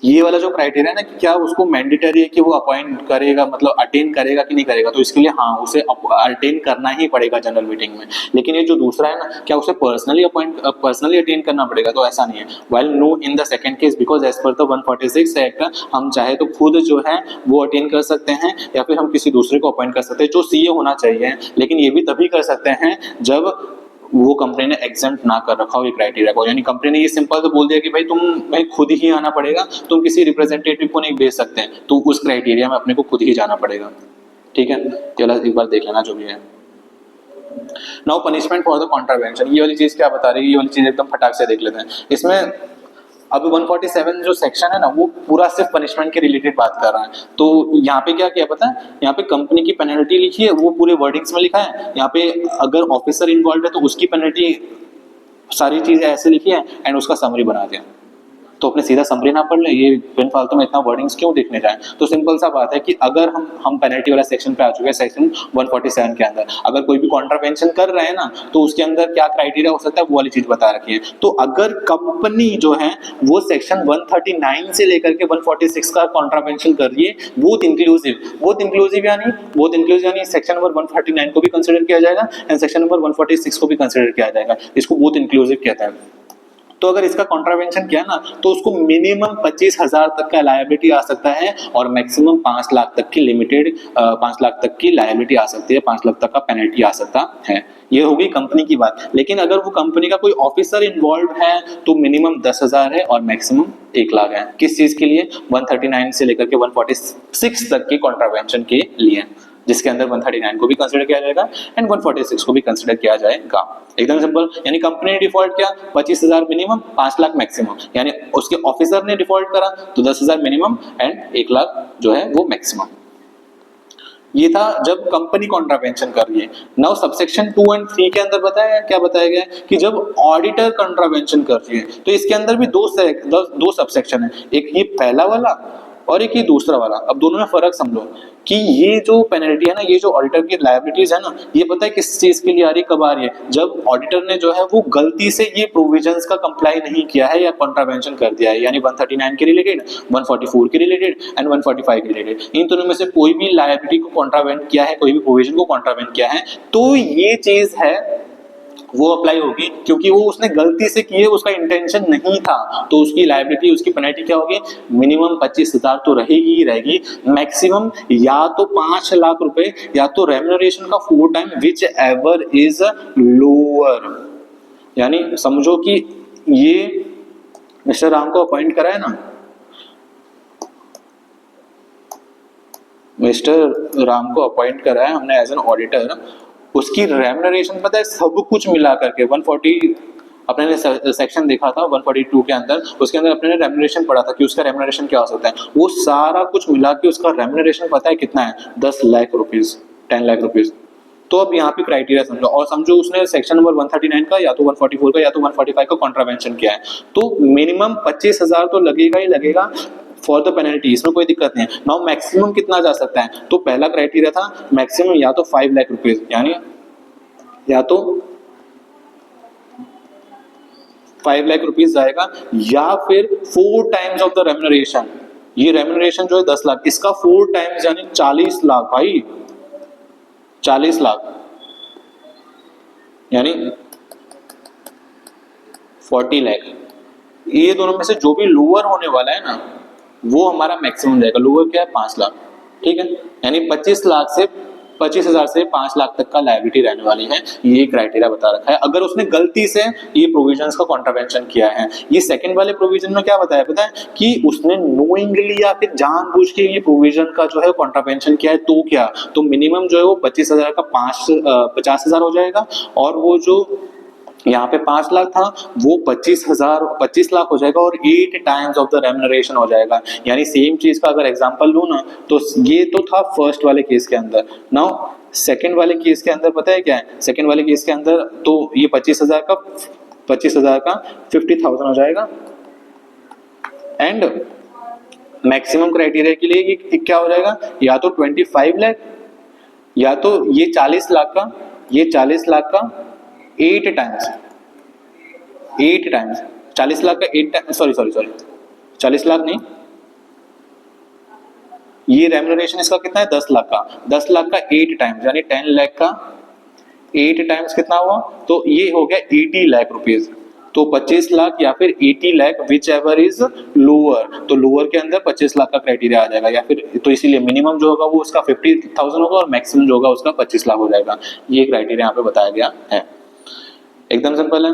ये वाला जो क्राइटेरिया है ना कि क्या उसको मैंडेटरी है कि वो अपॉइंट करेगा, मतलब अटेंड करेगा कि नहीं करेगा, तो इसके लिए हाँ उसे अटेंड करना ही पड़ेगा जनरल मीटिंग में। लेकिन ये जो दूसरा है ना, क्या उसे पर्सनली अटेंड करना पड़ेगा? तो ऐसा नहीं है। While no in the second case because as per the 146 act हम चाहे तो खुद जो है वो अटेंड कर सकते हैं या फिर हम किसी दूसरे को अपॉइंट कर सकते हैं जो सीए होना चाहिए। लेकिन ये भी तभी कर सकते हैं जब वो कंपनी ने एग्जेम्प्ट ना कर रखा हो ये क्राइटेरिया को। यानी कंपनी ने ये सिंपल तो बोल दिया कि भाई तुम्हें खुद ही आना पड़ेगा, तुम किसी रिप्रेजेंटेटिव को नहीं भेज सकते हैं, तो उस क्राइटेरिया में अपने को खुद ही जाना पड़ेगा। ठीक है, चलो एक बार देख लेना जो भी है। Now punishment for the contravention, ये वाली चीज क्या बता रही है, ये वाली चीज एकदम फटाक से देख लेते हैं। इसमें अब 147 जो सेक्शन है ना वो पूरा सिर्फ पनिशमेंट के रिलेटेड बात कर रहा है। तो यहाँ पे क्या किया पता है, यहाँ पे कंपनी की पेनल्टी लिखी है, वो पूरे वर्डिंग्स में लिखा है। यहाँ पे अगर ऑफिसर इन्वॉल्व है तो उसकी पेनल्टी सारी चीजें ऐसे लिखी है एंड उसका समरी बना दिया। तो अपने सीधा समरी ना पढ़ ले, ये बिन फालतू में इतना वर्डिंग्स क्यों देखने जाए। तो सिंपल सा बात है कि अगर हम पेनल्टी वाला सेक्शन पे आ चुके हैं, सेक्शन 147 के अंदर अगर कोई भी कॉन्ट्रावेंशन कर रहे हैं ना तो उसके अंदर क्या क्राइटेरिया हो सकता है वो वाली चीज बता रखी है। तो अगर कंपनी जो है वो सेक्शन 139 से लेकर के 146 का कॉन्ट्रावेंशन कर रही है, बोथ इंक्लूसिव यानी सेक्शन नंबर 139 को भी कंसिडर किया जाएगा एंड सेक्शन नंबर 146 को भी कंसिडर किया जाएगा। इसको बोथ इंक्लूसिव कहते हैं। तो अगर इसका कॉन्ट्रावेंशन किया ना तो उसको मिनिमम 25,000 तक का लायबिलिटी आ सकता है और मैक्सिमम 5 लाख तक की लिमिटेड 5 लाख तक की लायबिलिटी आ सकती है, 5 लाख तक का पेनल्टी आ सकता है। ये हो गई कंपनी की बात। लेकिन अगर वो कंपनी का कोई ऑफिसर इन्वॉल्व है तो मिनिमम 10,000 है और मैक्सिमम 1 लाख है। किस चीज के लिए? 139 से लेकर के 146 तक के कॉन्ट्रावेंशन के लिए, जिसके अंदर 139 को भी कंसिडर किया जाएगा एंड 146 को भी कंसिडर किया जाएगा। एकदम सिंपल। यानी कंपनी ने डिफॉल्ट किया 25,000 मिनिमम, 5 लाख मैक्सिमम, यानी उसके ऑफिसर ने डिफॉल्ट करा तो 10,000 मिनिमम एंड 1 लाख जो है वो मैक्सिमम। ये था जब कंपनी कॉन्ट्रावेंशन कर रही है। नाउ सबसेक्शन 2 एंड 3 के अंदर क्या बताया गया है कि जब ऑडिटर कॉन्ट्रावेंशन कर रही है तो इसके अंदर भी दो सबसेक्शन है, एक ये पहला वाला और एक ये दूसरा वाला। अब दोनों में फर्क समझो कि ये जो पेनल्टी है ना, ये जो ऑडिटर की लायबिलिटीज है ना, ये पता है किस चीज के लिए आ रही है, कब आ रही है? जब ऑडिटर ने जो है वो गलती से ये प्रोविजंस का कंप्लाई नहीं किया है या कॉन्ट्रावेंशन कर दिया है, यानी 139 के रिलेटेड, 144 के रिलेटेड एंड 145 के रिलेटेड, इन दोनों में से कोई भी लायबिलिटी को कॉन्ट्रावेंट किया है, कोई भी प्रोविजन को कॉन्ट्रावेंट किया है, तो ये चीज है वो अप्लाई होगी, क्योंकि वो उसने गलती से की है, उसका इंटेंशन नहीं था, तो उसकी लायबिलिटी, उसकी पेनल्टी क्या होगी, मिनिमम 25,000 तो रहेगी ही रहेगी, मैक्सिमम या तो 5 लाख रुपए या तो रेम्यूनरेशन का 4 time which ever is lower. यानी समझो कि ये मिस्टर राम को अपॉइंट करा है ना, मिस्टर राम को अपॉइंट करा है हमने एज एन ऑडिटर, उसकी रेम्यूनरेशन पता है सब कुछ मिला करके 140, अपने ने सेक्शन देखा था 142 के अंदर, उसके अंदर अपने ने रेम्यूनरेशन पढ़ा था कि उसका रेम्यूनरेशन क्या हो सकता है, वो सारा कुछ मिला के उसका रेम्यूनरेशन पता है कितना है, 10 लाख रुपीज, 10 लाख रुपीज। तो अब यहाँ पे क्राइटेरिया समझो, और समझो उसने सेक्शन नंबर 139 का या तो 144 का या तो 145 का कॉन्ट्रावेंशन किया है, तो मिनिमम 25,000 तो लगेगा ही लगेगा फॉर द पेनल्टी, इसमें कोई दिक्कत नहीं है। नाउ मैक्सिमम कितना जा सकता है, तो पहला क्राइटेरिया था मैक्सिमम या तो 5 लाख रुपीज, यानी या तो 5 लाख रुपीज जाएगा, या फिर 4 टाइम्स ऑफ द रेम्यूनरेशन, ये रेम्यूनरेशन जो है 10 लाख, इसका 4 टाइम्स यानी 40 लाख भाई, 40 लाख यानी 40 लाख। ये दोनों में से जो भी लोअर होने वाला है ना, वो हमारा मैक्सिमम जाएगा। लोअर क्या है, 5 लाख, ठीक है, यानी 25,000 से 5 लाख तक का लायबिलिटी रहने वाली है, ये क्राइटेरिया बता रखा है। अगर उसने गलती से ये प्रोविजंस का कॉन्ट्रावेंशन किया है, ये सेकंड वाले प्रोविजन में क्या बताया पता है, कि उसने नोइंगली या फिर जानबूझ के ये प्रोविजन का जो है कॉन्ट्रावेंशन किया है, तो क्या, तो मिनिमम जो है वो 25,000 का 50,000 हो जाएगा, और वो जो यहाँ पे 5 लाख था वो 25 लाख हो जाएगा, और 8 टाइम्स ऑफ द रेम्यूनरेशन हो जाएगा। यानी सेम चीज का अगर एग्जांपल लूं ना, तो ये तो था फर्स्ट वाले केस के अंदर। नाउ सेकंड वाले केस के अंदर पता है क्या है, सेकंड वाले केस के अंदर तो ये 25,000 का 50,000 हो जाएगा, एंड मैक्सिमम क्राइटेरिया के लिए ये क्या हो जाएगा, या तो 25 लाख, या तो ये 40 लाख का, ये 40 लाख का 8 टाइम्स, 40 लाख का 8 टाइम्स, सॉरी 40 लाख नहीं, ये रेम्यूनरेशन इसका कितना है, 10 लाख का, 10 लाख का 8 टाइम्स यानी 10 लाख का 8 टाइम्स कितना हुआ, तो ये हो गया 80 लाख रुपीज। तो 25 लाख या फिर 80 lakh which ever is lower, तो लोअर के अंदर 25 लाख का क्राइटेरिया आ जाएगा, या फिर तो इसीलिए मिनिमम जो होगा वो उसका 50,000 होगा, और मैक्सिमम जो होगा उसका 25 लाख हो जाएगा। ये क्राइटेरिया यहाँ पे बताया गया है, एकदम सिंपल है।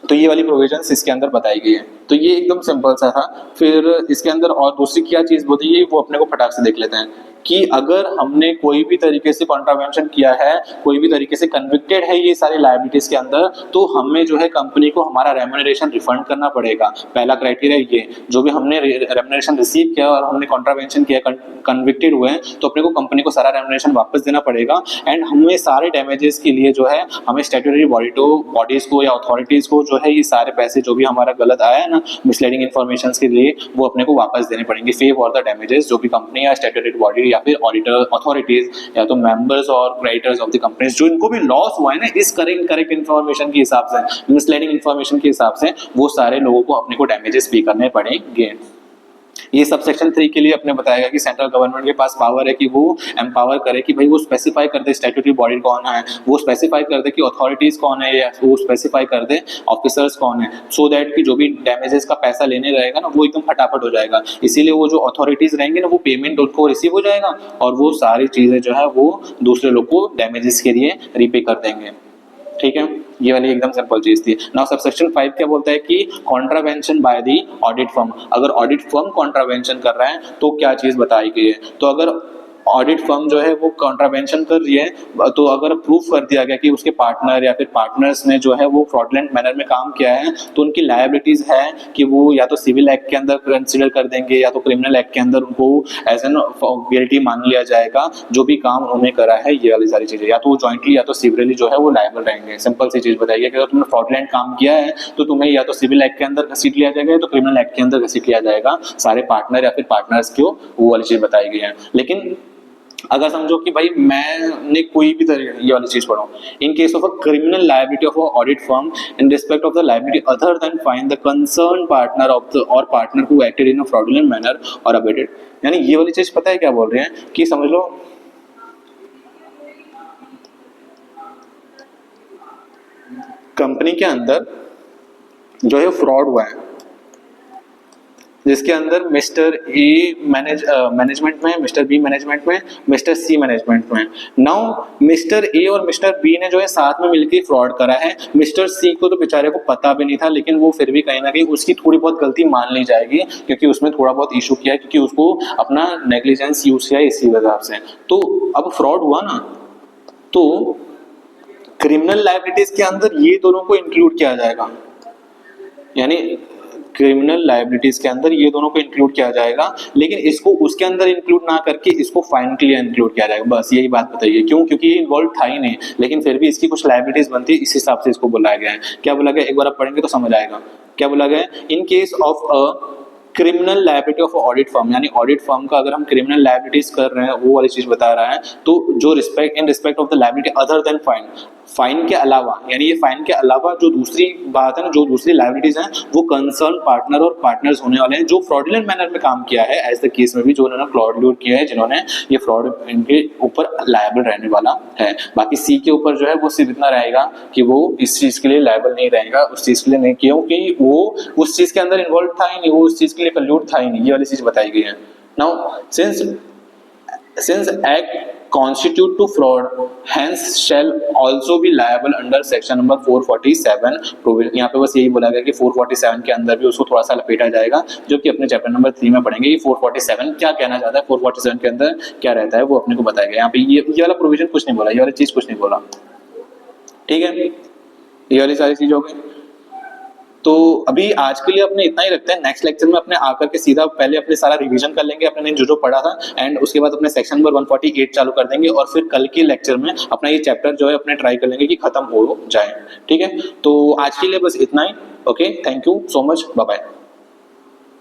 तो ये वाली प्रोविजंस इसके अंदर बताई गई है, तो ये एकदम सिंपल सा था। फिर इसके अंदर और दूसरी क्या चीज होती है वो अपने को फटाक से देख लेते हैं, कि अगर हमने कोई भी तरीके से कॉन्ट्रावेंशन किया है, कोई भी तरीके से कन्विक्टेड है ये सारी लायबिलिटीज के अंदर, तो हमें जो है कंपनी को हमारा रेम्यूनरेशन रिफंड करना पड़ेगा। पहला क्राइटेरिया ये, जो भी हमने रेम्यूनरेशन रिसीव किया और हमने कॉन्ट्रावेंशन किया, कन्विक्टेड हुए हैं, तो अपने को कंपनी को सारा रेम्यूनरेशन वापस देना पड़ेगा, एंड हमें सारे डैमेजेस के लिए जो है हमें स्टैट्यूटरी बॉडीज को या अथॉरिटीज को जो है ये सारे पैसे जो भी हमारा गलत आया है ना मिसलीडिंग इन्फॉर्मेशन के लिए, वो अपने को वापस देने पड़ेंगे, पे फॉर द डैमेजेस जो भी कंपनी या स्टैट्यूटरी बॉडी या फिर ऑडिटर अथॉरिटीज या तो मेंबर्स और क्रेडिटर्स ऑफ द कंपनीज जो इनको भी लॉस हुआ है ना इस करेक्ट इन्फॉर्मेशन के हिसाब से, मिसलीडिंग इन्फॉर्मेशन के हिसाब से, वो सारे लोगों को अपने को डैमेजेस पे करने पड़ेंगे। ये सब सेक्शन 3 के लिए अपने बताया गया कि सेंट्रल गवर्नमेंट के पास पावर है कि वो एम्पावर करे कि भाई वो स्पेसिफाई कर दे स्टैट्यूटरी बॉडी कौन है, वो स्पेसिफाई कर दे कि अथॉरिटीज कौन है, या वो स्पेसिफाई कर दे ऑफिसर्स कौन है, सो दैट कि जो भी डैमेजेस का पैसा लेने रहेगा ना वो एकदम फटाफट हो जाएगा। इसीलिए वो जो अथॉरिटीज रहेंगे ना वो पेमेंट उनको रिसीव हो जाएगा, और वो सारी चीजें जो है वो दूसरे लोग को डैमेजेस के लिए रीपे कर देंगे। ठीक है, ये वाली एकदम सिंपल चीज थी। नाउ सबसेक्शन 5 क्या बोलता है कि contravention by the audit firm, अगर ऑडिट फर्म कॉन्ट्रावेंशन कर रहा है तो क्या चीज बताई गई है, तो अगर ऑडिट फर्म जो है वो कॉन्ट्रावेंशन कर रही है, तो अगर प्रूफ कर दिया गया कि उसके पार्टनर या फिर पार्टनर्स ने जो है वो फ्रॉडलेंट मैनर में काम किया है, तो उनकी लायबिलिटीज है कि वो या तो सिविल एक्ट के अंदर कंसिडर कर देंगे या तो क्रिमिनल एक्ट के अंदर उनको एज एन गिल्टी मान लिया जाएगा जो भी काम उन्होंने करा है। ये वाली सारी चीजें या तो जॉइंटली या तो सिविली जो है वो लायबल रहेंगे। सिंपल सी चीज बताइए कि अगर तुमने फ्रॉडलेंट काम किया है तो तुम्हें या तो सिविल एक्ट के अंदर घसीट लिया जाएगा या तो क्रिमिनल एक्ट के अंदर घसीट लिया जाएगा, सारे पार्टनर या फिर पार्टनर्स को वो वाली चीज बताई गई है। लेकिन अगर समझो कि भाई मैंने कोई भी तरह ये वाली चीज पढ़ा, in case of a criminal liability of a audit firm in respect of the liability other than fine the concern partner of the or partner who acted in a fraudulent manner or abetted, यानी ये वाली चीज पता है क्या बोल रहे हैं कि समझ लो कंपनी के अंदर जो है फ्रॉड हुआ है, जिसके अंदर मिस्टर ए मैनेजमेंट में, मिस्टर बी मैनेजमेंट में, मिस्टर सी मैनेजमेंट में। नाउ मिस्टर ए और मिस्टर बी ने जो है साथ में मिलकर फ्रॉड करा है। मिस्टर सी को तो बेचारे को पता भी नहीं था, लेकिन वो फिर भी कहीं ना कहीं उसकी थोड़ी बहुत गलती मान ली जाएगी, क्योंकि उसमें थोड़ा बहुत इशू किया है, क्योंकि उसको अपना नेग्लिजेंस यूज किया इसी वजह से। तो अब फ्रॉड हुआ ना, तो क्रिमिनल लायबिलिटीज के अंदर ये दोनों को इंक्लूड किया जाएगा, यानी क्रिमिनल लायबिलिटीज के अंदर ये दोनों को इंक्लूड किया जाएगा, लेकिन इसको उसके अंदर इंक्लूड ना करके इसको फाइन के लिए इंक्लूड किया जाएगा। बस यही बात बताइए, क्यों? क्योंकि ये इन्वॉल्व था ही नहीं, लेकिन फिर भी इसकी कुछ लायबिलिटीज बनती है, इस हिसाब से इसको बुलाया गया है। क्या बोला गया, एक बार आप पढ़ेंगे तो समझ आएगा। क्या बोला गया, इन case of a criminal liability of audit firm, यानी ऑडिट फर्म का अगर हम क्रिमिनल लायबिलिटीज कर रहे हैं, वो वाली चीज बता रहा है, तो जो इन respect of the liability other than fine, fine के अलावा, यानी ये फाइन के अलावा जो दूसरी बात है ना, जो दूसरी लायबिलिटीज हैं, वो कंसर्न पार्टनर और पार्टनर्स होने वाले हैं जो फ्रॉडुलेंट मैनर में काम किया है, एज द केस में भी जो उन्होंने फ्रॉड किया है, जिन्होंने ये फ्रॉड, इनके ऊपर लायबल रहने वाला है। बाकी सी के ऊपर जो है वो सिर्फ इतना रहेगा कि वो इस चीज के लिए लायबल नहीं रहेगा, उस चीज के लिए नहीं, क्योंकि वो उस चीज के अंदर इन्वॉल्व था ही नहीं, वो उस चीज के लिए कल्यूड था ही नहीं, ये वाली चीज बताई गई है। Now since act constitute to fraud, hence shall also be liable under section number 447 provision। यहाँ पे बस यही बोला गया कि 447 के अंदर भी उसको थोड़ा सा लपेटा जाएगा, जो कि अपने चैप्टर नंबर 3 में पढ़ेंगे। ये 447 क्या कहना चाहता है, 447 के अंदर क्या रहता है, वो अपने को बताया गया। यहाँ पे ये वाला प्रोविजन कुछ नहीं बोला, ये वाली चीज कुछ नहीं बोला, ठीक है। ये वाली सारी चीज हो गई। तो अभी आज के लिए अपने इतना ही रखते हैं। नेक्स्ट लेक्चर में अपने आकर के सीधा पहले अपने सारा रिवीजन कर लेंगे अपने जो पढ़ा था, एंड उसके बाद अपने सेक्शन नंबर 148 चालू कर देंगे, और फिर कल के लेक्चर में अपना ये चैप्टर जो है अपने ट्राई कर लेंगे कि खत्म हो जाए, ठीक है। तो आज के लिए बस इतना ही। Okay, thank you so much, bye bye.